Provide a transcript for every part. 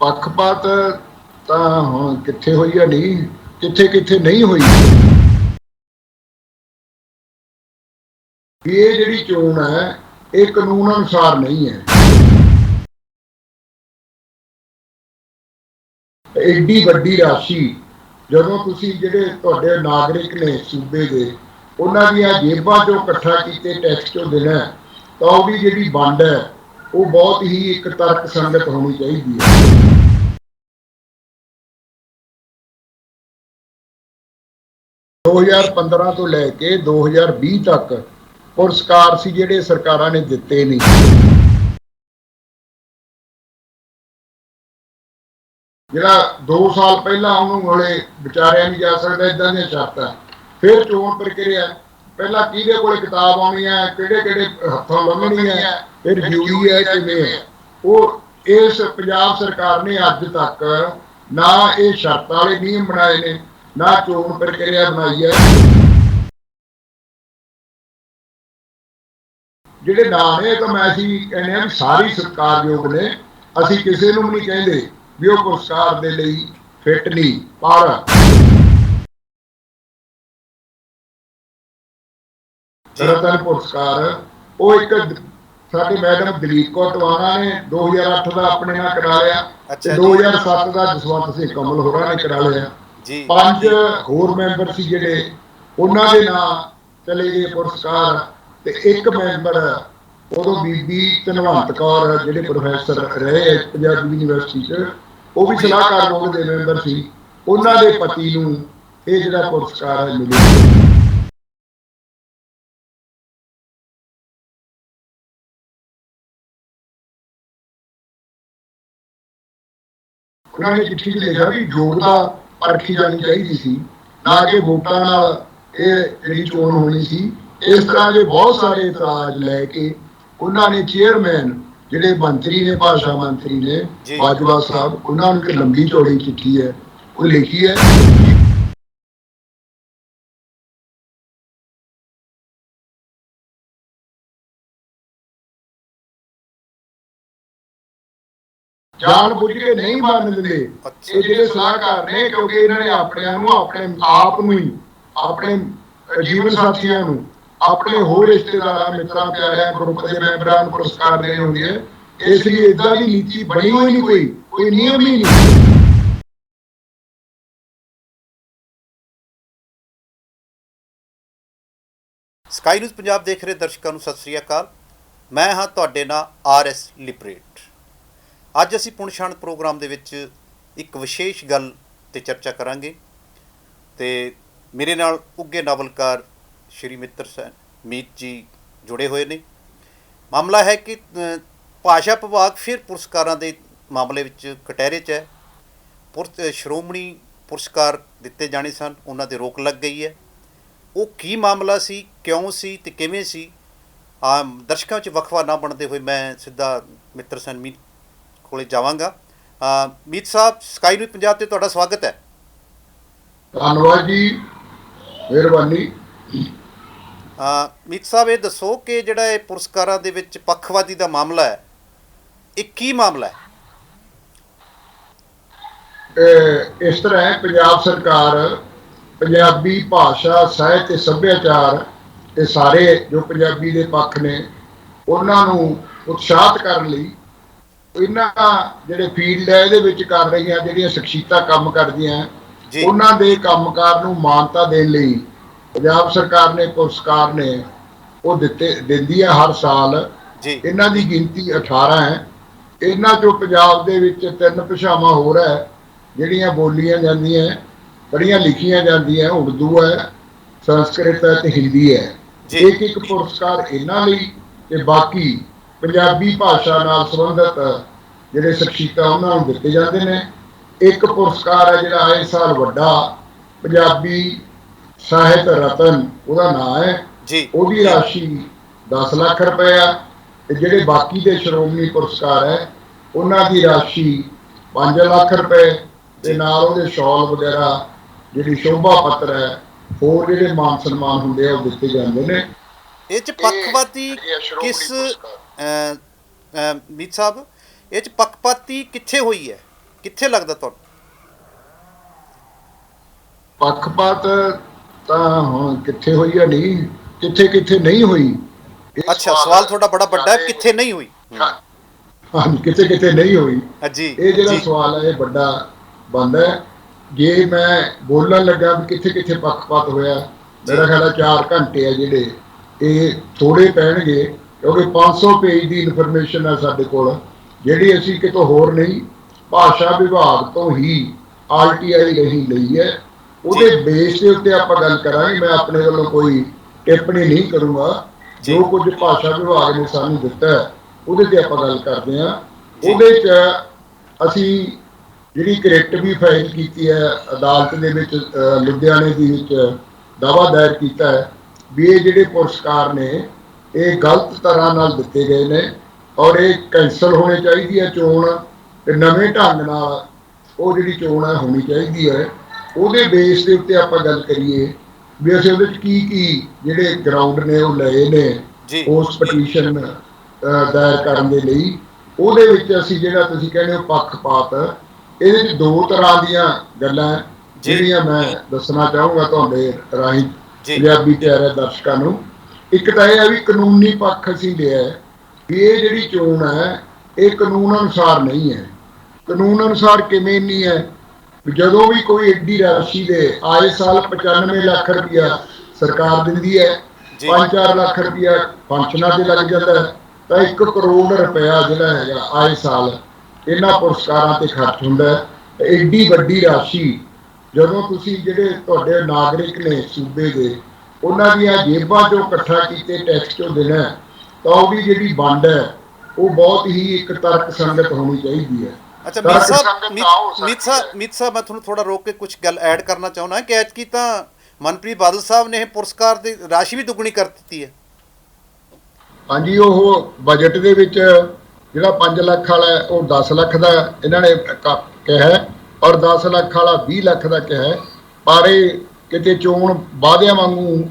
ਪੱਖਪਾਤ ਤਾਂ ਹੁਣ ਕਿੱਥੇ ਹੋਈ ਆ, ਨਹੀਂ ਕਿੱਥੇ ਕਿੱਥੇ ਨਹੀਂ ਹੋਈ। ਵੀ ਇਹ ਜਿਹੜੀ ਚੋਣ ਹੈ ਇਹ ਕਾਨੂੰਨ ਅਨੁਸਾਰ ਨਹੀਂ ਹੈ। ਐਡੀ ਵੱਡੀ ਰਾਸ਼ੀ ਜਦੋਂ ਤੁਸੀਂ ਜਿਹੜੇ ਤੁਹਾਡੇ ਨਾਗਰਿਕ ਨੇ ਸੂਬੇ ਦੇ ਉਹਨਾਂ ਦੀਆਂ ਜੇਬਾਂ ਚੋਂ ਇਕੱਠਾ ਕੀਤੇ ਟੈਕਸ ਚੋਂ ਦੇਣਾ, ਤਾਂ ਉਹਦੀ ਜਿਹੜੀ ਵੰਡ ਹੈ ਉਹ ਬਹੁਤ ਹੀ ਇੱਕ ਤਰਕ ਸੰਗਤ ਹੋਣੀ ਚਾਹੀਦੀ ਹੈ। 2015 ਤੋਂ ਲੈ ਕੇ 2020 ਤੱਕ ਪੁਰਸਕਾਰ ਸੀ ਜਿਹੜੇ ਸਰਕਾਰਾਂ ਨੇ ਦਿੱਤੇ ਨਹੀਂ। ਜਿਹੜਾ 2 ਸਾਲ ਪਹਿਲਾਂ ਉਹਨੂੰ ਹਲੇ ਵਿਚਾਰਿਆ ਨਹੀਂ ਜਾ ਸਕਦਾ, ਇਦਾਂ ਦੀਆਂ ਸ਼ਰਤਾਂ। ਫਿਰ ਚੋਣ ਪ੍ਰਕਿਰਿਆ ਪਹਿਲਾਂ ਕਿਹਦੇ ਕੋਲੇ ਕਿਤਾਬ ਆਉਣੀ ਹੈ, ਕਿਹੜੇ ਕਿਹੜੇ ਹੱਥੋਂ ਲੰਘਣੀ ਹੈ, ਫਿਰ ਜ਼ਰੂਰੀ ਹੈ ਕਿਵੇਂ ਹੈ। ਉਹ ਇਸ ਪੰਜਾਬ ਸਰਕਾਰ ਨੇ ਅੱਜ ਤੱਕ ਨਾ ਇਹ ਸ਼ਰਤਾਂ ਵਾਲੇ ਨਿਯਮ ਬਣਾਏ ਨੇ, ਨਾ ਚੋਣ ਪ੍ਰਕਿਰਿਆ ਬਣਾਈ ਹੈ। ਜਿਹੜੇ ਨਾਂ ਨੇ ਤਾਂ ਮੈਂ ਅਸੀਂ ਕਹਿੰਦੇ ਹਾਂ ਵੀ ਸਾਰੀ ਸਤਿਕਾਰਯੋਗ ਨੇ, ਅਸੀਂ ਕਿਸੇ ਨੂੰ ਵੀ ਨਹੀਂ ਕਹਿੰਦੇ ਵੀ ਉਹ ਪੁਰਸਕਾਰ ਦੇ ਲਈ ਫਿੱਟ ਨਹੀਂ। ਪਰ ਰਤਨ ਪੁਰਸਕਾਰ ਉਹ ਇੱਕ ਸਾਡੇ ਮੈਡਮ ਦਲੀਪ ਕੌਰ ਟਵਾਣਾ ਨੇ 2008 ਦਾ ਆਪਣੇ ਨਾਲ ਕਰਾ ਲਿਆ, ਤੇ 2007 ਦਾ ਜਸਵੰਤ ਸਿੰਘ ਕਮਲ ਹੋਰਾਂ ਨੇ ਕਰਾ ਲਿਆ। 5 ਹੋਰ ਮੈਂਬਰ ਸੀ ਜਿਹੜੇ ਉਹਨਾਂ ਦੇ ਨਾਂ ਚਲੇ ਗਏ ਪੁਰਸਕਾਰ, ਤੇ ਇੱਕ ਮੈਂਬਰ ਉਦੋਂ ਬੀਬੀ ਧਨਵੰਤ ਕੌਰ ਜਿਹੜੇ ਪ੍ਰੋਫੈਸਰ ਰਹੇ ਪੰਜਾਬੀ ਯੂਨੀਵਰਸਿਟੀ 'ਚ, ਉਹ ਵੀ ਸਲਾਹਕਾਰ ਬੋਰਡ ਦੇ ਮੈਂਬਰ ਸੀ, ਉਹਨਾਂ ਦੇ ਪਤੀ ਨੂੰ ਇਹ ਜਿਹੜਾ ਪੁਰਸਕਾਰ ਹੈ ਮਿਲਿਆ। ਉਹਨਾਂ ਨੇ ਚਿੱਠੀ 'ਚ ਲਿਖਿਆ ਵੀ ਯੋਗਤਾ ਪਰਖੀ ਜਾਣੀ ਚਾਹੀਦੀ ਸੀ, ਨਾ ਕਿ ਵੋਟਾਂ ਨਾਲ ਇਹ ਜਿਹੜੀ ਚੋਣ ਹੋਣੀ ਸੀ। ਇਸ ਤਰ੍ਹਾਂ ਦੇ ਬਹੁਤ ਸਾਰੇ ਇਤਰਾਜ਼ ਲੈ ਕੇ ਉਹਨਾਂ ਨੇ ਚੇਅਰਮੈਨ ਜਿਹੜੇ ਮੰਤਰੀ ਨੇ, ਭਾਸ਼ਾ ਮੰਤਰੀ ਨੇ ਬਾਜਵਾ ਸਾਹਿਬ, ਉਹਨਾਂ ਨੂੰ ਇੱਕ ਲੰਬੀ ਚੌੜੀ ਚਿੱਠੀ ਹੈ ਉਹ ਲਿਖੀ ਹੈ। ਜਾਣ ਬੁੱਝ ਕੇ ਨਹੀਂ ਮੰਨ ਦਿੰਦੇ ਇਹ ਜਿਹੜੇ ਸਲਾਹਕਾਰ ਨੇ, ਕਿਉਂਕਿ ਇਹਨਾਂ ਨੇ ਆਪਣਿਆਂ ਨੂੰ, ਆਪਣੇ ਆਪ ਨੂੰ ਹੀ, ਆਪਣੇ ਜੀਵਨ ਸਾਥੀਆਂ ਨੂੰ, ਆਪਣੇ ਹੋਰ ਰਿਸ਼ਤੇਦਾਰਾਂ, ਮਿੱਤਰਾਂ, ਪਿਆਰਿਆਂ, ਗਰੁੱਪ ਦੇ ਮੈਂਬਰਾਂ ਨੂੰ ਪੁਰਸਕਾਰ ਦੇਣੇ ਹੁੰਦੇ ਆ। ਇਸ ਲਈ ਇਦਾਂ ਦੀ ਨੀਤੀ ਬਣੀ ਹੋਈ ਨਹੀਂ, ਕੋਈ ਨਿਯਮ ਹੀ ਨਹੀਂ। ਸਕਾਈ ਨਿਊਜ਼ ਪੰਜਾਬ ਦੇਖ ਰਹੇ ਦਰਸ਼ਕਾਂ ਨੂੰ ਸਤਿ ਸ੍ਰੀ ਅਕਾਲ। ਮੈਂ ਹਾਂ ਤੁਹਾਡੇ ਨਾਲ RS ਲਿਬਰੇਟ। ਅੱਜ ਅਸੀਂ ਪੁਣ ਛਾਣ ਪ੍ਰੋਗਰਾਮ ਦੇ ਵਿੱਚ ਇੱਕ ਵਿਸ਼ੇਸ਼ ਗੱਲ 'ਤੇ ਚਰਚਾ ਕਰਾਂਗੇ, ਅਤੇ ਮੇਰੇ ਨਾਲ ਉੱਘੇ ਨਾਵਲਕਾਰ ਸ਼੍ਰੀ ਮਿੱਤਰ ਸੈਨ ਮੀਤ ਜੀ ਜੁੜੇ ਹੋਏ ਨੇ। ਮਾਮਲਾ ਹੈ ਕਿ ਭਾਸ਼ਾ ਵਿਭਾਗ ਫਿਰ ਪੁਰਸਕਾਰਾਂ ਦੇ ਮਾਮਲੇ ਵਿੱਚ ਕਟਹਿਰੇ 'ਚ ਹੈ। ਸ਼੍ਰੋਮਣੀ ਪੁਰਸਕਾਰ ਦਿੱਤੇ ਜਾਣੇ ਸਨ, ਉਹਨਾਂ 'ਤੇ ਰੋਕ ਲੱਗ ਗਈ ਹੈ। ਉਹ ਕੀ ਮਾਮਲਾ ਸੀ, ਕਿਉਂ ਸੀ ਅਤੇ ਕਿਵੇਂ ਸੀ, ਦਰਸ਼ਕਾਂ 'ਚ ਵਕਫਾ ਨਾ ਬਣਦੇ ਹੋਏ ਮੈਂ ਸਿੱਧਾ ਮਿੱਤਰ ਸੈਨ ਮੀਤ ਕੋਲੇ ਜਾਵਾਂਗਾ। ਮੀਤ ਸਾਹਿਬ, ਸਕਾਈ ਨਿਊਜ਼ ਪੰਜਾਬ 'ਤੇ ਤੁਹਾਡਾ ਸਵਾਗਤ ਹੈ। ਧੰਨਵਾਦ ਜੀ, ਮਿਹਰਬਾਨੀ। ਮੀਤ ਸਾਹਿਬ, ਇਹ ਦੱਸੋ ਕਿ ਜਿਹੜਾ ਇਹ ਪੁਰਸਕਾਰਾਂ ਦੇ ਵਿੱਚ ਪੱਖਵਾਦੀ ਦਾ ਮਾਮਲਾ ਹੈ, ਇਹ ਕੀ ਮਾਮਲਾ ਹੈ? ਇਸ ਤਰ੍ਹਾਂ ਹੈ, ਪੰਜਾਬ ਸਰਕਾਰ ਪੰਜਾਬੀ ਭਾਸ਼ਾ, ਸਾਹਿਤ ਤੇ ਸੱਭਿਆਚਾਰ ਤੇ ਸਾਰੇ ਜੋ ਪੰਜਾਬੀ ਦੇ ਪੱਖ ਨੇ ਉਹਨਾਂ ਨੂੰ ਉਤਸ਼ਾਹਿਤ ਕਰਨ ਲਈ ਇਹਨਾਂ ਜਿਹੜੇ ਫੀਲਡ ਹੈ ਇਹਦੇ ਵਿੱਚ ਕਰ ਰਹੀਆਂ ਜਿਹੜੀਆਂ ਸ਼ਖਸੀਅਤਾਂ ਕੰਮ ਕਰਦੀਆਂ, ਉਹਨਾਂ ਦੇ ਕੰਮਕਾਰ ਨੂੰ ਮਾਨਤਾ ਦੇਣ ਲਈ ਪੰਜਾਬ ਸਰਕਾਰ ਨੇ ਪੁਰਸਕਾਰ ਨੇ ਉਹ ਦਿੰਦੀ ਹੈ ਹਰ ਸਾਲ। ਇਹਨਾਂ ਦੀ ਗਿਣਤੀ 18 ਹੈ। ਇਹਨਾਂ 'ਚੋਂ ਪੰਜਾਬ ਦੇ ਵਿੱਚ 3 ਭਾਸ਼ਾਵਾਂ ਹੋਰ ਹੈ ਜਿਹੜੀਆਂ ਬੋਲੀਆਂ ਜਾਂਦੀਆਂ, ਪੜ੍ਹੀਆਂ ਲਿਖੀਆਂ ਜਾਂਦੀਆਂ। ਉਰਦੂ ਹੈ, ਸੰਸਕ੍ਰਿਤ ਹੈ ਤੇ ਹਿੰਦੀ ਹੈ। ਇੱਕ ਇੱਕ ਪੁਰਸਕਾਰ ਇਹਨਾਂ ਲਈ, ਤੇ ਬਾਕੀ ਪੰਜਾਬੀ ਭਾਸ਼ਾ ਨਾਲ ਸੰਬੰਧਿਤ ਜਿਹੜੇ ਸ਼ਖਸੀਅਤਾਂ ਉਹਨਾਂ ਨੂੰ ਦਿੱਤੇ ਜਾਂਦੇ ਨੇ। ਇੱਕ ਪੁਰਸਕਾਰ ਹੈ ਜਿਹੜਾ ਇਸ ਸਾਲ ਵੱਡਾ, ਪੰਜਾਬੀ ਸਾਹਿਤ ਰਤਨ ਉਹਦਾ ਨਾਂ ਹੈ, ਉਹਦੀ ਰਾਸ਼ੀ 10 ਲੱਖ ਰੁਪਏ ਆ। ਤੇ ਜਿਹੜੇ ਬਾਕੀ ਦੇ ਸ਼੍ਰੋਮਣੀ ਪੁਰਸਕਾਰ ਹੈ ਉਹਨਾਂ ਦੀ ਰਾਸ਼ੀ 5 ਲੱਖ ਰੁਪਏ, ਤੇ ਨਾਲ ਉਹਦੇ ਸ਼ਾਲ ਵਗੈਰਾ, ਜਿਹੜੀ ਸ਼ੋਭਾ ਪੱਤਰ ਹੈ, ਹੋਰ ਜਿਹੜੇ ਮਾਨ ਸਨਮਾਨ ਹੁੰਦੇ ਆ ਉਹ ਦਿੱਤੇ ਜਾਂਦੇ ਨੇ। ਇਹ 'ਚ ਪੱਖਪਾਤੀ ਕਿਸ, ਮੀਤ ਸਾਹਿਬ, ਇਹ 'ਚ ਪੱਖਪਾਤੀ ਕਿੱਥੇ ਹੋਈ ਹੈ? ਕਿੱਥੇ ਲੱਗਦਾ ਤੁਹਾਨੂੰ? ਪੱਖਪਾਤ ਤਾਂ ਹੁਣ ਕਿੱਥੇ ਹੋਈ ਆ, ਨਹੀਂ ਕਿੱਥੇ ਕਿੱਥੇ ਨਹੀਂ ਹੋਈ, ਇਹ ਅੱਛਾ, ਸਵਾਲ ਤੁਹਾਡਾ ਬੜਾ ਵੱਡਾ ਹੈ, ਜ਼ਿਆਦੇ- ਕਿੱਥੇ ਨਹੀਂ ਹੋਈ? ਹਾਂਜੀ, ਕਿੱਥੇ ਕਿੱਥੇ ਨਹੀਂ ਹੋਈ। ਜੀ ਇਹ ਜਿਹੜਾ ਜੀ ਸਵਾਲ ਹੈ ਇਹ ਵੱਡਾ ਬਣਦਾ ਹੈ। ਜੇ ਮੈਂ ਬੋਲਣ ਲੱਗਾ ਵੀ ਕਿੱਥੇ ਕਿੱਥੇ ਪੱਖਪਾਤ ਹੋਇਆ, ਮੇਰਾ ਖਿਆਲ ਹੈ 4 ਘੰਟੇ ਆ ਜਿਹੜੇ ਇਹ ਥੋੜੇ ਪੈਣਗੇ, ਕਿਉਂਕਿ 500 ਪੇਜ ਦੀ ਇਨਫੋਰਮੇਸ਼ਨ ਹੈ ਸਾਡੇ ਕੋਲ, ਜਿਹੜੀ ਅਸੀਂ ਕਿਤੋਂ ਹੋਰ ਨਹੀਂ, ਭਾਸ਼ਾ ਵਿਭਾਗ ਤੋਂ ਹੀ RTI ਰਹੀ ਲਈ ਹੈ। ਉਹਦੇ ਬੇਸ ਦੇ ਉੱਤੇ ਆਪਾਂ ਗੱਲ ਕਰਾਂਗੇ। ਮੈਂ ਆਪਣੇ ਵੱਲੋਂ ਕੋਈ ਟਿੱਪਣੀ ਨਹੀਂ ਕਰੂੰਗਾ। ਜੋ ਕੁਝ ਭਾਸ਼ਾ ਵਿਭਾਗ ਨੇ ਸਾਨੂੰ ਦਿੱਤਾ ਹੈ ਉਹਦੇ ਤੇ ਆਪਾਂ ਗੱਲ ਕਰਦੇ ਹਾਂ। ਉਹਦੇ 'ਚ ਅਸੀਂ ਜਿਹੜੀ ਕ੍ਰਿਟ ਵੀ ਫਾਈਲ ਕੀਤੀ ਹੈ ਅਦਾਲਤ ਦੇ ਵਿੱਚ, ਲੁਧਿਆਣੇ ਦੇ ਵਿੱਚ ਦਾਅਵਾ ਦਾਇਰ ਕੀਤਾ ਹੈ ਵੀ ਇਹ ਜਿਹੜੇ ਪੁਰਸਕਾਰ ਨੇ ਇਹ ਗਲਤ ਤਰ੍ਹਾਂ ਨਾਲ ਦਿੱਤੇ ਗਏ ਨੇ ਔਰ ਇਹ ਕੈਂਸਲ ਹੋਣੇ ਚਾਹੀਦੀ ਹੈ ਚੋਣ, ਤੇ ਨਵੇਂ ਢੰਗ ਨਾਲ ਉਹ ਜਿਹੜੀ ਚੋਣ ਹੈ ਹੋਣੀ ਚਾਹੀਦੀ ਹੈ। ਉਹਦੇ ਬੇਸ ਦੇ ਉੱਤੇ ਆਪਾਂ ਗੱਲ ਕਰੀਏ ਵੀ ਅਸੀਂ ਉਹਦੇ 'ਚ ਕੀ ਕੀ ਜਿਹੜੇ ਗਰਾਊਂਡ ਨੇ ਉਹ ਲਏ ਨੇ ਉਸ ਪਟੀਸ਼ਨ ਦਾਇਰ ਕਰਨ ਦੇ ਲਈ। ਉਹਦੇ ਵਿੱਚ ਅਸੀਂ ਜਿਹੜਾ ਤੁਸੀਂ ਕਹਿੰਦੇ ਹੋ ਪੱਖਪਾਤ, ਇਹਦੇ 'ਚ 2 ਤਰ੍ਹਾਂ ਦੀਆਂ ਗੱਲਾਂ ਜਿਹੜੀਆਂ ਮੈਂ ਦੱਸਣਾ ਚਾਹੂੰਗਾ ਤੁਹਾਡੇ ਰਾਹੀਂ ਪੰਜਾਬੀ ਪਿਆਰੇ ਦਰਸ਼ਕਾਂ ਨੂੰ। ਇੱਕ ਤਾਂ ਇਹ ਹੈ ਵੀ ਕਾਨੂੰਨੀ ਪੱਖ ਅਸੀਂ ਲਿਆ ਵੀ ਇਹ ਜਿਹੜੀ ਚੋਣ ਹੈ ਇਹ ਕਾਨੂੰਨ ਅਨੁਸਾਰ ਨਹੀਂ ਹੈ। ਕਾਨੂੰਨ ਅਨੁਸਾਰ ਕਿਵੇਂ ਨਹੀਂ ਹੈ? ਜਦੋਂ ਵੀ ਕੋਈ ਐਡੀ ਰਾਸ਼ੀ ਦੇ ਆਏ ਸਾਲ 95 ਲੱਖ ਰੁਪਇਆ ਸਰਕਾਰ ਦਿੰਦੀ ਹੈ, 5-4 ਲੱਖ ਰੁਪਇਆ ਫੰਕਸ਼ਨਾਂ ਤੇ ਲੱਗ ਜਾਂਦਾ ਹੈ, ਤਾਂ 1 ਕਰੋੜ ਰੁਪਇਆ ਜਿਹੜਾ ਹੈਗਾ ਆਏ ਸਾਲ ਇਹਨਾਂ ਪੁਰਸਕਾਰਾਂ ਤੇ ਖਰਚ ਹੁੰਦਾ ਹੈ। ਐਡੀ ਵੱਡੀ ਰਾਸ਼ੀ ਜਦੋਂ ਤੁਸੀਂ ਜਿਹੜੇ ਤੁਹਾਡੇ ਨਾਗਰਿਕ ਨੇ ਸੂਬੇ ਦੇ ਉਹਨਾਂ ਦੀਆਂ ਜੇਬਾਂ ਚੋਂ ਇਕੱਠਾ ਕੀਤੇ ਟੈਕਸ ਚੋਂ ਦੇਣਾ, ਤਾਂ ਉਹਦੀ ਜਿਹੜੀ ਵੰਡ ਹੈ ਉਹ ਬਹੁਤ ਹੀ ਇੱਕ ਤਰਕ ਸੰਗਤ ਹੋਣੀ ਚਾਹੀਦੀ ਹੈ। ਅੱਛਾ ਮੀਤ ਸਾਹਿਬ ਮੈਂ ਤੁਹਾਨੂੰ ਥੋੜਾ ਰੋਕ ਕੇ ਕੁਝ ਗੱਲ ਐਡ ਕਰਨਾ ਚਾਹੁੰਦਾ ਕਿ ਐਤਕੀ ਤਾਂ ਮਨਪ੍ਰੀਤ ਬਾਦਲ ਸਾਹਿਬ ਨੇ ਇਹ ਪੁਰਸਕਾਰ ਦੀ ਰਾਸ਼ੀ ਵੀ ਦੁੱਗਣੀ ਕਰ ਦਿੱਤੀ ਹੈ। ਹਾਂਜੀ, ਉਹ ਬਜਟ ਦੇ ਵਿੱਚ ਜਿਹੜਾ 5 ਲੱਖ ਵਾਲਾ ਉਹ 10 ਲੱਖ ਦਾ ਇਹਨਾਂ ਨੇ ਕਿਹਾ ਔਰ 10 ਲੱਖ ਵਾਲਾ 20 ਲੱਖ ਦਾ ਕਿਹਾ, ਪਰ ਇਹ ਕਿਤੇ ਚੋਣ ਵਾਅਦਿਆਂ ਵਾਂਗੂ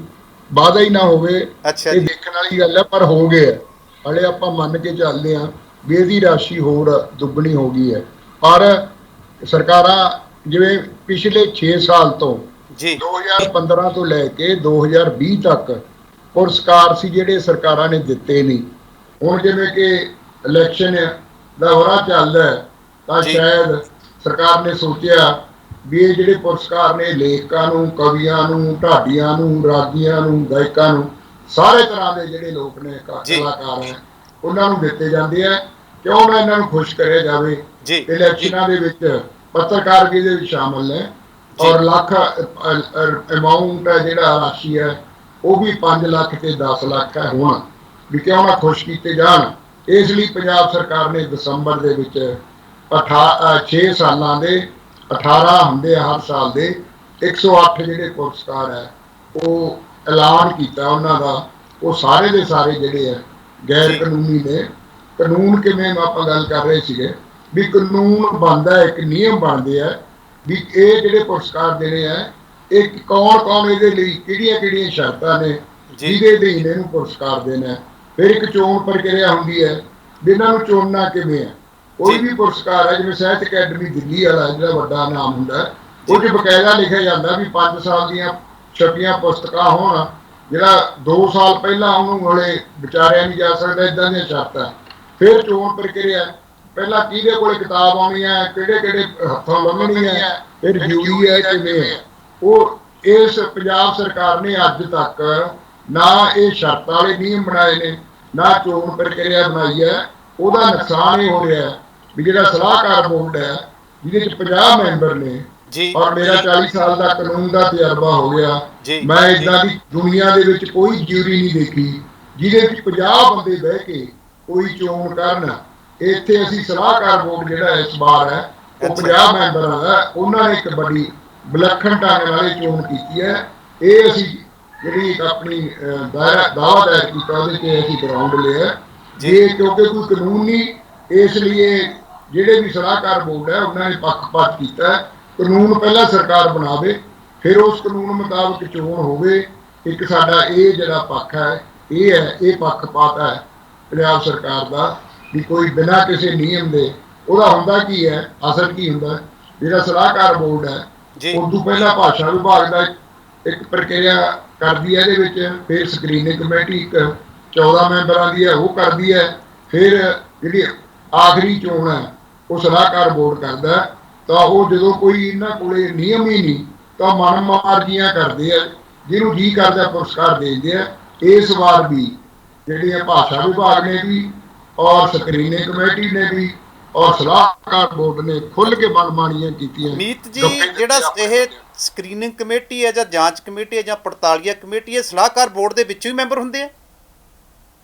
ਵਾਅਦਾ ਹੀ ਨਾ ਹੋਵੇ, ਇਹ ਦੇਖਣ ਵਾਲੀ ਗੱਲ ਹੈ। ਪਰ ਹੋ ਗਿਆ ਹਲੇ, ਆਪਾਂ ਮੰਨ ਕੇ ਚੱਲਦੇ ਹਾਂ ਵੀ ਇਹਦੀ ਰਾਸ਼ੀ ਹੋਰ ਦੁੱਗਣੀ ਹੋ ਗਈ ਹੈ। ਪਰ ਸਰਕਾਰਾਂ ਜਿਵੇਂ ਪਿਛਲੇ 6 ਸਾਲ ਤੋਂ 2015 ਤੋਂ ਲੈ ਕੇ 2020 ਤੱਕ ਪੁਰਸਕਾਰ ਸੀ ਜਿਹੜੇ ਸਰਕਾਰਾਂ ਨੇ ਦਿੱਤੇ ਨਹੀਂ। ਹੁਣ ਜਿਵੇਂ ਕਿ ਇਲੈਕਸ਼ਨ ਦਾ ਵਰਾ ਚੱਲਦਾ ਹੈ ਤਾਂ ਸ਼ਾਇਦ ਸਰਕਾਰ ਨੇ ਸੋਚਿਆ ਵੀ ਇਹ ਜਿਹੜੇ ਪੁਰਸਕਾਰ ਨੇ ਲੇਖਕਾਂ ਨੂੰ, ਕਵੀਆਂ ਨੂੰ, ਢਾਡੀਆਂ ਨੂੰ, ਰਾਗੀਆਂ ਨੂੰ, ਗਾਇਕਾਂ ਨੂੰ, ਸਾਰੇ ਤਰ੍ਹਾਂ ਦੇ ਜਿਹੜੇ ਲੋਕ ਨੇ ਕਲਾਕਾਰ ਹੈ ਉਹਨਾਂ ਨੂੰ ਦਿੱਤੇ ਜਾਂਦੇ ਆ। ਕਿਉਂ ਨਾ ਇਹਨਾਂ ਨੂੰ ਖੁਸ਼ ਕਰਿਆ ਜਾਵੇ। ਇਲੈਕਸ਼ਨਾਂ ਦੇ ਵਿੱਚ ਪੱਤਰਕਾਰ ਵੀ ਇਹਦੇ ਵਿੱਚ ਸ਼ਾਮਲ ਨੇ ਔਰ ਲੱਖ ਅਮਾਊਂਟ ਹੈ ਜਿਹੜਾ ਰਾਸ਼ੀ ਹੈ ਉਹ ਵੀ 5 ਲੱਖ ਤੇ 10 ਲੱਖ ਹੈ। ਹੁਣ ਵੀ ਕਿਉਂ ਨਾ ਖੁਸ਼ ਕੀਤੇ ਜਾਣ, ਇਸ ਲਈ ਪੰਜਾਬ ਸਰਕਾਰ ਨੇ ਦਸੰਬਰ ਦੇ ਵਿੱਚ 6 ਸਾਲਾਂ ਦੇ 18 ਹੁੰਦੇ ਆ ਹਰ ਸਾਲ ਦੇ 108 ਜਿਹੜੇ ਪੁਰਸਕਾਰ ਹੈ ਉਹ ਐਲਾਨ ਕੀਤਾ ਉਹਨਾਂ ਦਾ। ਉਹ ਸਾਰੇ ਦੇ ਸਾਰੇ ਜਿਹੜੇ ਆ ਗੈਰ ਕਾਨੂੰਨੀ ਨੇ। ਕਾਨੂੰਨ ਕਿਵੇਂ ਆਪਾਂ ਗੱਲ ਕਰ ਰਹੇ ਸੀਗੇ ਵੀ ਕਾਨੂੰਨ ਬਣਦਾ, ਇੱਕ ਨਿਯਮ ਬਣਦੇ ਆ ਵੀ ਇਹ ਜਿਹੜੇ ਪੁਰਸਕਾਰ ਦੇਣੇ ਆ ਇਹ ਕੌਣ ਇਹਦੇ ਲਈ ਕਿਹੜੀਆਂ ਸ਼ਰਤਾਂ ਨੇ ਜਿਹਦੇ ਅਧੀਨ ਇਹਨੂੰ ਪੁਰਸਕਾਰ ਦੇਣਾ। ਫਿਰ ਇੱਕ ਚੋਣ ਪ੍ਰਕਿਰਿਆ ਹੁੰਦੀ ਹੈ ਵੀ ਇਹਨਾਂ ਨੂੰ ਚੁਣਨਾ ਕਿਵੇਂ ਹੈ। ਕੋਈ ਵੀ ਪੁਰਸਕਾਰ ਹੈ ਜਿਵੇਂ ਸਾਹਿਤ ਅਕੈਡਮੀ ਦਿੱਲੀ ਵਾਲਾ ਜਿਹੜਾ ਵੱਡਾ ਨਾਮ ਹੁੰਦਾ, ਉਹ 'ਚ ਬਕਾਇਦਾ ਲਿਖਿਆ ਜਾਂਦਾ ਵੀ 5 ਸਾਲ ਦੀਆਂ ਛਪੀਆਂ ਪੁਸਤਕਾਂ ਹੋਣ, ਜਿਹੜਾ 2 ਸਾਲ ਪਹਿਲਾਂ ਉਹਨੂੰ ਹਲੇ ਵਿਚਾਰਿਆ ਨਹੀਂ ਜਾ ਸਕਦਾ, ਇੱਦਾਂ ਦੀਆਂ ਸ਼ਰਤਾਂ। ਫਿਰ ਚੋਣ ਪ੍ਰਕਿਰਿਆ, ਪਹਿਲਾਂ ਕਿਹਦੇ ਕੋਲ ਕਿਤਾਬ ਆਉਣੀ ਹੈ, ਕਿਹੜੇ ਹੱਥੋਂ ਲੰਘਣੀ ਹੈ, ਫਿਰ ਜੂਰੀ ਹੈ ਕਿਵੇਂ ਹੈ। ਉਹ ਇਸ ਪੰਜਾਬ ਸਰਕਾਰ ਨੇ ਅੱਜ ਤੱਕ ਨਾ ਇਹ ਸ਼ਰਤਾਂ ਵਾਲੇ ਨਿਯਮ ਬਣਾਏ ਨੇ, ਨਾ ਚੋਣ ਪ੍ਰਕਿਰਿਆ ਬਣਾਈ ਹੈ। ਉਹਦਾ ਨੁਕਸਾਨ ਇਹ ਹੋ ਰਿਹਾ ਵੀ ਜਿਹੜਾ ਸਲਾਹਕਾਰ ਬੋਰਡ ਹੈ ਜਿਹਦੇ 'ਚ 50 ਮੈਂਬਰ ਨੇ ਔਰ ਮੇਰਾ 40 ਸਾਲ ਦਾ ਕਾਨੂੰਨ ਦਾ ਤਜਰਬਾ ਹੋ ਗਿਆ, ਮੈਂ ਇੱਦਾਂ ਦੀ ਦੁਨੀਆ ਦੇ ਵਿੱਚ ਕੋਈ ਜਿਊਰੀ ਨਹੀਂ ਦੇਖੀ ਜਿਹਦੇ ਵਿੱਚ 50 ਬੰਦੇ ਬਹਿ ਕੇ ਕੋਈ ਚੋਣ ਕਰਨ। ਇੱਥੇ ਅਸੀਂ ਸਲਾਹਕਾਰ ਬੋਰਡ ਜਿਹੜਾ ਇਸ ਵਾਰ ਹੈ ਉਹ 50 ਮੈਂਬਰਾਂ ਦਾ, ਉਹਨਾਂ ਨੇ ਇੱਕ ਬੜੀ ਵਿਲੱਖਣ ਢੰਗ ਨਾਲ ਚੋਣ ਕੀਤੀ ਹੈ। ਇਹ ਅਸੀਂ ਜਿਹੜੀ ਆਪਣੀ ਦਾਅਵਾ ਦਾਇਰ ਕੀਤਾ ਉਹਦੇ 'ਤੇ ਅਸੀਂ ਗਰਾਊਂਡ ਲਿਆ ਜੇ ਕਿਉਂਕਿ ਕੋਈ ਕਾਨੂੰਨ ਨਹੀਂ, ਇਸ ਲਈ ਜਿਹੜੇ ਵੀ ਸਲਾਹਕਾਰ ਬੋਰਡ ਹੈ ਉਹਨਾਂ ਨੇ ਪੱਖਪਾਤ ਕੀਤਾ। ਕਾਨੂੰਨ ਪਹਿਲਾਂ ਸਰਕਾਰ ਬਣਾਵੇ, ਫਿਰ ਉਸ ਕਾਨੂੰਨ ਮੁਤਾਬਕ ਚੋਣ ਹੋਵੇ। ਇੱਕ ਸਾਡਾ ਇਹ ਜਿਹੜਾ ਪੱਖ ਹੈ ਇਹ ਪੱਖਪਾਤ ਹੈ ਪੰਜਾਬ ਸਰਕਾਰ ਦਾ ਵੀ ਕੋਈ ਬਿਨਾਂ ਕਿਸੇ ਨਿਯਮ ਦੇ ਉਹਦਾ ਹੁੰਦਾ ਕੀ ਹੈ, ਅਸਲ ਕੀ ਹੁੰਦਾ, ਜਿਹੜਾ ਸਲਾਹਕਾਰ ਬੋਰਡ ਹੈ ਜੀ ਉਦੋਂ ਪਹਿਲਾਂ ਭਾਸ਼ਾ ਵਿਭਾਗ ਦਾ ਇੱਕ ਪ੍ਰਕਿਰਿਆ ਕਰਦੀ ਹੈ ਇਹਦੇ ਵਿੱਚ, ਫਿਰ ਸਕਰੀਨਿੰਗ ਕਮੇਟੀ ਇੱਕ 14 ਮੈਂਬਰਾਂ ਦੀ ਹੈ ਉਹ ਕਰਦੀ ਹੈ, ਫਿਰ ਜਿਹੜੀ ਆਖਰੀ ਚੋਣ ਹੈ ਉਹ ਸਲਾਹਕਾਰ ਬੋਰਡ ਕਰਦਾ ਹੈ। ਤਾਂ ਉਹ ਜਦੋਂ ਕੋਈ ਇਹਨਾਂ ਕੋਲੇ ਨਿਯਮ ਹੀ ਨਹੀਂ ਤਾਂ ਮਨਮਾਰਜੀਆਂ ਕਰਦੇ ਆ, ਜਿਹਨੂੰ ਜੀ ਕਰਦਾ ਪੁਰਸਕਾਰ ਦੇ ਦਿੰਦੇ ਆ। ਇਸ ਵਾਰ ਵੀ ਜਿਹੜੀਆਂ ਭਾਸ਼ਾ ਵਿਭਾਗ ਨੇ ਵੀ ਔਰ ਸਕਰੀਨਿੰਗ ਕਮੇਟੀ ਨੇ ਵੀ ਔਰ ਸਲਾਹਕਾਰ ਬੋਰਡ ਨੇ ਖੁੱਲ੍ਹ ਕੇ ਮਨਮਾਨੀਆਂ ਕੀਤੀਆਂ। ਮੀਤ ਜੀ, ਜਿਹੜਾ ਇਹ ਸਕਰੀਨਿੰਗ ਕਮੇਟੀ ਹੈ ਜਾਂ ਜਾਂਚ ਕਮੇਟੀ ਹੈ ਜਾਂ ਪੜਤਾਲੀਆ ਕਮੇਟੀ ਹੈ, ਸਲਾਹਕਾਰ ਬੋਰਡ ਦੇ ਵਿੱਚੋਂ ਹੀ ਮੈਂਬਰ ਹੁੰਦੇ ਆ?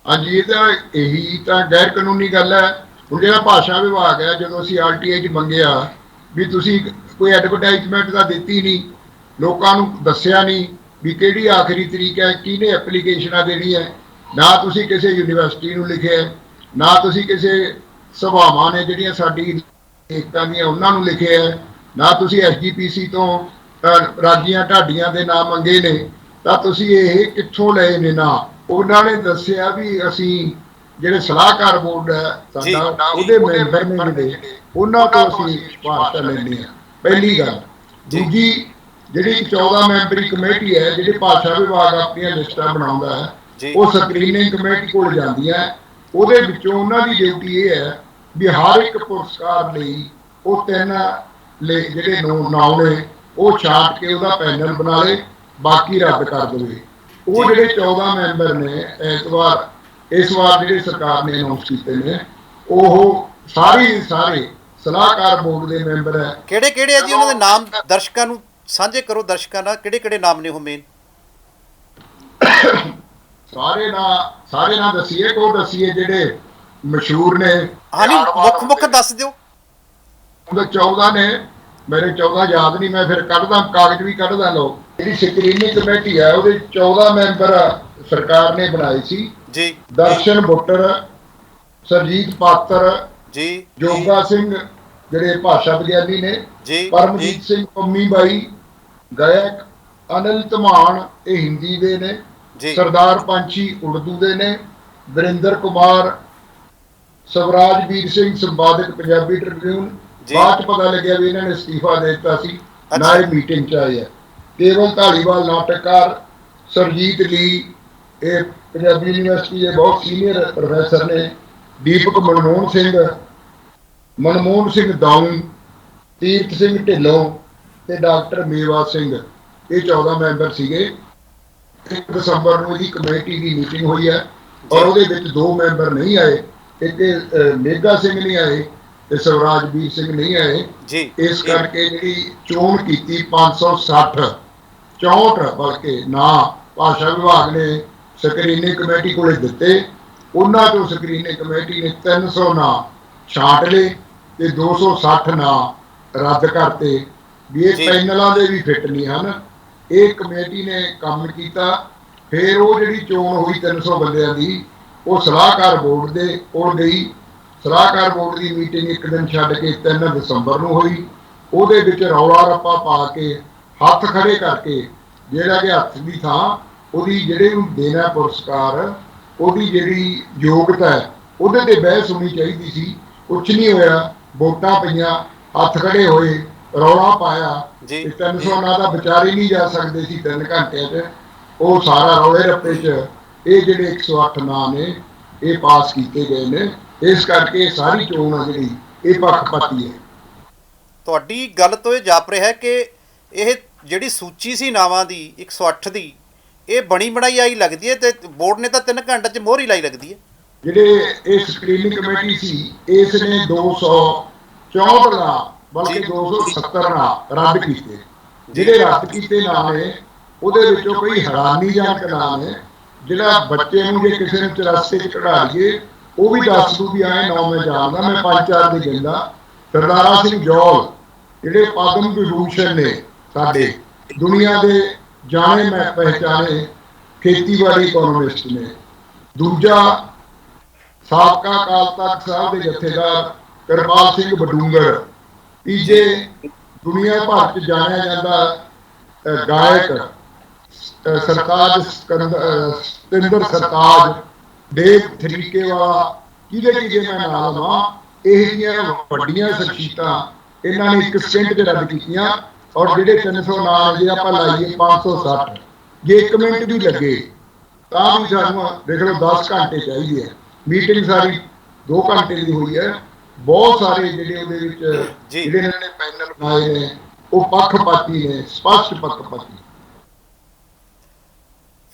ਹਾਂਜੀ, ਇਹ ਤਾਂ ਇਹੀ ਤਾਂ ਗੈਰ ਕਾਨੂੰਨੀ ਗੱਲ ਹੈ। ਹੁਣ ਜਿਹੜਾ ਭਾਸ਼ਾ ਵਿਭਾਗ ਹੈ, ਜਦੋਂ ਅਸੀਂ RTI 'ਚ ਮੰਗਿਆ ਵੀ ਤੁਸੀਂ ਕੋਈ ਐਡਵਰਟਾਈਜ਼ਮੈਂਟ ਤਾਂ ਦਿੱਤੀ ਨਹੀਂ, ਲੋਕਾਂ ਨੂੰ ਦੱਸਿਆ ਨਹੀਂ ਵੀ ਕਿਹੜੀ ਆਖਰੀ ਤਰੀਕ ਹੈ, ਕਿਹਨੇ ਐਪਲੀਕੇਸ਼ਨਾਂ ਦੇਣੀ ਹੈ, ਨਾ ਤੁਸੀਂ ਕਿਸੇ ਯੂਨੀਵਰਸਿਟੀ ਨੂੰ ਲਿਖਿਆ, ਨਾ ਤੁਸੀਂ ਕਿਸੇ ਸਭਾਵਾਂ ਨੇ ਜਿਹੜੀਆਂ ਸਾਡੀ ਏਕਤਾ ਦੀਆਂ ਉਹਨਾਂ ਨੂੰ ਲਿਖਿਆ, ਨਾ ਤੁਸੀਂ SGPC ਤੋਂ ਰਾਜੀਆਂ ਢਾਡੀਆਂ ਦੇ ਨਾਂ ਮੰਗੇ ਨੇ, ਤਾਂ ਤੁਸੀਂ ਇਹ ਕਿੱਥੋਂ ਲਏ ਨੇ ਨਾ? ਉਹਨਾਂ ਨੇ ਦੱਸਿਆ ਵੀ ਅਸੀਂ ਜਿਹੜੇ ਸਲਾਹਕਾਰ ਬੋਰਡ ਹੈ ਸਾਡਾ, ਉਹਦੇ ਮੈਂਬਰ ਨੇ ਜਿਹੜੇ, ਉਹਨਾਂ ਤੋਂ ਅਸੀਂ ਸਿਫਾਰਸ਼ਾਂ ਲੈਂਦੇ ਹਾਂ, ਪਹਿਲੀ ਗੱਲ। ਦੂਜੀ, ਜਿਹੜੀ 14 ਮੈਂਬਰੀ ਕਮੇਟੀ ਹੈ, ਜਿਹੜੀ ਭਾਸ਼ਾ ਵਿਭਾਗ ਆਪਣੀਆਂ ਲਿਸਟਾਂ ਬਣਾਉਂਦਾ ਹੈ, ਉਹ ਸਕਰੀਨਿੰਗ ਕਮੇਟੀ ਕੋਲ ਜਾਂਦੀਆਂ। ਉਹਦੇ ਵਿੱਚੋਂ ਉਹਨਾਂ ਦੀ ਡਿਊਟੀ ਇਹ ਹੈ ਵੀ ਹਰ ਇੱਕ ਪੁਰਸਕਾਰ ਲਈ ਉਹ 3 ਜਿਹੜੇ ਨਾਮ ਨੇ ਉਹ ਛਾਂਟ ਕੇ ਉਹਦਾ ਪੈਨਲ ਬਣਾ ਲੇ, ਬਾਕੀ ਰੱਦ ਕਰ ਦੇਵੇ। ਉਹ ਜਿਹੜੇ 14 ਮੈਂਬਰ ਨੇ ਇਸ ਵਾਰ ਜਿਹੜੇ ਸਰਕਾਰ ਨੇ ਅਨਾਉਂਸ ਕੀਤੇ ਨੇ, ਉਹ ਸਾਰੇ ਸਲਾਹਕਾਰ ਬੋਰਡ ਦੇ ਮੈਂਬਰ ਹੈ। ਕਿਹੜੇ ਕਿਹੜੇ ਆ ਜੀ? ਉਹਨਾਂ ਦੇ ਨਾਮ ਦਰਸ਼ਕਾਂ ਨੂੰ ਸਾਂਝੇ ਕਰੋ, ਦਰਸ਼ਕਾਂ ਨਾਲ ਕਿਹੜੇ ਕਿਹੜੇ ਨਾਮ ਨੇ ਉਹ ਮੇਨ? ਸਾਰੇ ਨਾਂ ਦੱਸੀਏ, ਕੋ ਦੱਸੀਏ ਜਿਹੜੇ ਮਸ਼ਹੂਰ ਨੇ? ਹਾਂਜੀ, ਮੁੱਖ ਦੱਸ ਦਿਓ। 14 ਨੇ, ਮੇਰੇ 14 ਯਾਦ ਨਹੀਂ, ਮੈਂ ਫਿਰ ਕੱਢਦਾ, ਕਾਗਜ਼ ਵੀ ਕੱਢਦਾ। ਲੋਕ ਜਿਹੜੀ ਸਕਰੀਨਿੰਗ ਕਮੇਟੀ ਹੈ ਉਹਦੇ 14 ਮੈਂਬਰ ਸਰਕਾਰ ਨੇ ਬਣਾਏ ਸੀ ਜੀ। ਦਰਸ਼ਨ ਬੁੱਟਰ, ਸਰਜੀਤ ਪਾਤਰ ਜੀ, ਜੋਗਾ ਸਿੰਘ ਜਿਹੜੇ ਭਾਸ਼ਾ ਵਿਗਿਆਨੀ ਨੇ ਜੀ, ਪਰਮਜੀਤ ਸਿੰਘ ਪੰਮੀ ਬਾਈ ਗਾਇਕ, ਅਨਿਲ ਧਮਾਨ ਇਹ ਹਿੰਦੀ ਦੇ ਨੇ, ਸਰਦਾਰ ਪੰਛੀ ਉਰਦੂ ਦੇ ਨੇ, ਵਰਿੰਦਰ ਕੁਮਾਰ, ਸਵਰਾਜਵੀਰ ਸਿੰਘ ਸੰਪਾਦਕ ਪੰਜਾਬੀ ਟ੍ਰਿਬਿਊਨ। ਬਾਅਦ ਚ ਪਤਾ ਲੱਗਿਆ ਵੀ ਇਹਨਾਂ ਨੇ ਅਸਤੀਫਾ ਦੇ ਦਿੱਤਾ ਸੀ, ਨਾ ਇਹ ਮੀਟਿੰਗ ਚ ਆਏ ਆ। ਕੇਵਲ ਧਾਲੀਵਾਲ ਨਾਟਕਕਾਰ, ਸਰਜੀਤ ਲੀ ਇਹ ਪੰਜਾਬੀ ਯੂਨੀਵਰਸਿਟੀ ਦੇ ਬਹੁਤ ਸੀਨੀਅਰ ਪ੍ਰੋਫੈਸਰ ਨੇ, ਦੀਪਕ ਮਨਮੋਹਨ ਸਿੰਘ ਦਾਊਂ, ਤੀਰਥ ਸਿੰਘ ਢਿੱਲੋਂ ਤੇ ਡਾਕਟਰ ਮੇਵਾ ਸਿੰਘ, ਇਹ 14 ਮੈਂਬਰ ਸੀਗੇ। 1 ਦਸੰਬਰ ਨੂੰ ਇਹਦੀ ਕਮੇਟੀ ਦੀ ਮੀਟਿੰਗ ਹੋਈ ਹੈ ਔਰ ਉਹਦੇ ਵਿੱਚ 2 ਮੈਂਬਰ ਨਹੀਂ ਆਏ, ਇੱਕ ਮੇਗਾ ਸਿੰਘ ਨਹੀਂ ਆਏ ਤੇ ਸਵਰਾਜਵੀਰ ਸਿੰਘ ਨਹੀਂ ਆਏ ਜੀ। ਇਸ ਕਰਕੇ ਜਿਹੜੀ ਚੋਣ ਕੀਤੀ 560 64 ਬਲਕਿ ਨਾ ਭਾਸ਼ਾ ਵਿਭਾਗ ਨੇ ਸਕਰੀਨਿੰਗ ਕਮੇਟੀ ਕੋਲੇ ਦਿੱਤੇ। ਉਹਨਾਂ ਤੋਂ ਸਕਰੀਨਿੰਗ ਕਮੇਟੀ ਨੇ 300 ਨਾਂ ਛਾਂਟ ਲਏ ਤੇ 260 ਨਾਂ ਰੱਦ ਕਰਤੇ ਵੀ ਇਹ ਪੈਨਲਾਂ ਦੇ ਵੀ ਫਿੱਟ ਨਹੀਂ ਹਨ। ਇਹ ਕਮੇਟੀ ਨੇ ਕੰਮ ਕੀਤਾ। ਫਿਰ ਉਹ ਜਿਹੜੀ ਚੋਣ ਹੋਈ 300 ਬੰਦਿਆਂ ਦੀ, ਉਹ ਸਲਾਹਕਾਰ ਬੋਰਡ ਦੇ ਕੋਲ ਗਈ। ਸਲਾਹਕਾਰ ਬੋਰਡ ਦੀ ਮੀਟਿੰਗ ਇੱਕ ਦਿਨ ਛੱਡ ਕੇ 3 ਦਸੰਬਰ ਨੂੰ ਹੋਈ। ਉਹਦੇ ਵਿੱਚ ਰੌਲਾ ਰੱਪਾ ਪਾ ਕੇ, ਹੱਥ ਖੜੇ ਕਰਕੇ, ਜਿਹੜਾ ਕਿ ਹੱਥ ਦੀ ਥਾਂ ਉਹਦੀ ਜਿਹੜੇ ਨੂੰ ਦੇਣਾ ਪੁਰਸਕਾਰ, ਉਹਦੀ ਜਿਹੜੀ ਯੋਗਤਾ ਹੈ ਉਹਦੇ ਤੇ ਬਹਿਸ ਹੋਣੀ ਚਾਹੀਦੀ ਸੀ। ਕੁਛ ਨਹੀਂ ਹੋਇਆ, ਵੋਟਾਂ ਪਈਆਂ, ਹੱਥ ਖੜੇ ਹੋਏ, ਰੌਲਾ ਪਾਇਆ ਤੇ 300 ਨਾਂ ਦਾ ਵਿਚਾਰ ਹੀ ਨਹੀਂ ਜਾ ਸਕਦੇ ਸੀ 3 ਘੰਟਿਆਂ 'ਚ। ਉਹ ਸਾਰਾ ਰੌਲੇ ਰੱਪੇ 'ਚ ਇਹ ਜਿਹੜੇ 108 ਨਾਂ ਨੇ ਇਹ ਪਾਸ ਕੀਤੇ ਗਏ ਨੇ। ਇਸ ਕਰਕੇ ਸਾਰੀ ਚੋਣ ਆ ਜਿਹੜੀ ਇਹ ਪੱਖਪਾਤੀ ਹੈ। ਤੁਹਾਡੀ ਗੱਲ ਤੋਂ ਇਹ ਜਾਪ ਰਿਹਾ ਕਿ ਇਹ ਜਿਹੜੀ ਸੂਚੀ ਸੀ ਨਾਵਾਂ ਦੀ 108 ਦੀ, ਇਹ ਬਣੀ ਬਣਾਈ ਆਈ ਲੱਗਦੀ ਹੈ ਤੇ ਬੋਰਡ ਨੇ ਤਾਂ 3 ਘੰਟੇ 'ਚ ਮੋਹਰ ਹੀ ਲਾਈ ਲੱਗਦੀ ਹੈ। ਜਿਹੜੇ ਇਹ ਸਕਰੀਨਿੰਗ ਕਮੇਟੀ ਸੀ ਇਸ ਨੇ 264 ਨਾਂ ਬਲਕਿ 270 ਨਾਂ ਰੱਦ ਕੀਤੇ। ਜਿਹੜੇ ਰੱਦ ਕੀਤੇ ਨਾਂ ਨੇ ਉਹਦੇ ਵਿੱਚੋਂ ਕੋਈ ਹੈਰਾਨੀਜਨਕ ਨਾਂ ਨੇ। ਜਿਹੜਾ ਬੱਚੇ ਨੂੰ ਜੇ ਕਿਸੇ ਨੂੰ ਚੁਰਾਸੀ 'ਚ ਕਢਾ ਲਈਏ ਉਹ ਵੀ ਦੱਸ ਦੂ ਵੀ ਆਏ ਨਾਂ ਮੈਂ ਜਾਣਦਾ, ਮੈਂ 5-4 ਦੇ ਕਹਿੰਦਾ। ਸਰਦਾਰਾ ਸਿੰਘ ਜੌਲ ਜਿਹੜੇ ਪਦਮ ਵਿਭੂਸ਼ਣ ਨੇ, ਸਾਡੇ ਦੁਨੀਆ ਦੇ ਜਾਣੇ ਮੈਂ ਪਹਿਚਾਣੇ ਖੇਤੀਬਾੜੀ ਇਕੋਨੋਮਿਸਟ ਨੇ। ਦੂਜਾ ਸਾਬਕਾ ਅਕਾਲ ਤਖਤ ਸਾਹਿਬ ਦੇ ਜਥੇਦਾਰ ਕਿਰਪਾਲ ਸਿੰਘ ਬਡੂੰਗਰ। ਤੀਜੇ ਦੁਨੀਆ ਭਰ 'ਚ ਜਾਣਿਆ ਜਾਂਦਾ ਗਾਇਕ ਸਤਿੰਦਰ ਸਰਤਾਜ, ਦੇਵ ਥਰੀਕੇ ਵਾਲਾ, ਕਿਹਦੇ ਮੈਂ ਨਾਂ ਲਵਾਂ। ਇਹ ਜਿਹੀਆਂ ਵੱਡੀਆਂ ਸ਼ਖਸੀਅਤਾਂ ਇਹਨਾਂ ਨੇ ਇੱਕ ਸਕਿੰਟ 'ਚ ਰੱਦ ਕੀਤੀਆਂ। ਔਰ ਜਿਹੜੇ 300 ਨਾਮ ਜੇ ਆਪਾਂ ਲਾਈਏ 560, ਜੇ 1 ਮਿੰਟ ਵੀ ਲੱਗੇ ਤਾਂ ਵੀ ਸਾਨੂੰ ਦੇਖ ਲਓ 10 ਘੰਟੇ ਚਾਹੀਦੇ ਆ। ਮੀਟਿੰਗ ਸਾਰੀ 2 ਘੰਟੇ ਦੀ ਹੋਈ ਹੈ। ਬਹੁਤ ਸਾਰੇ ਜਿਹੜੇ ਉਹਦੇ ਵਿੱਚ ਜਿਹੜੇ ਇਹਨਾਂ ਨੇ ਪੈਨਲ ਬਣਾਏ ਨੇ ਉਹ ਪੱਖਪਾਤੀ ਨੇ, ਸਪਸ਼ਟ ਪੱਖਪਾਤੀ।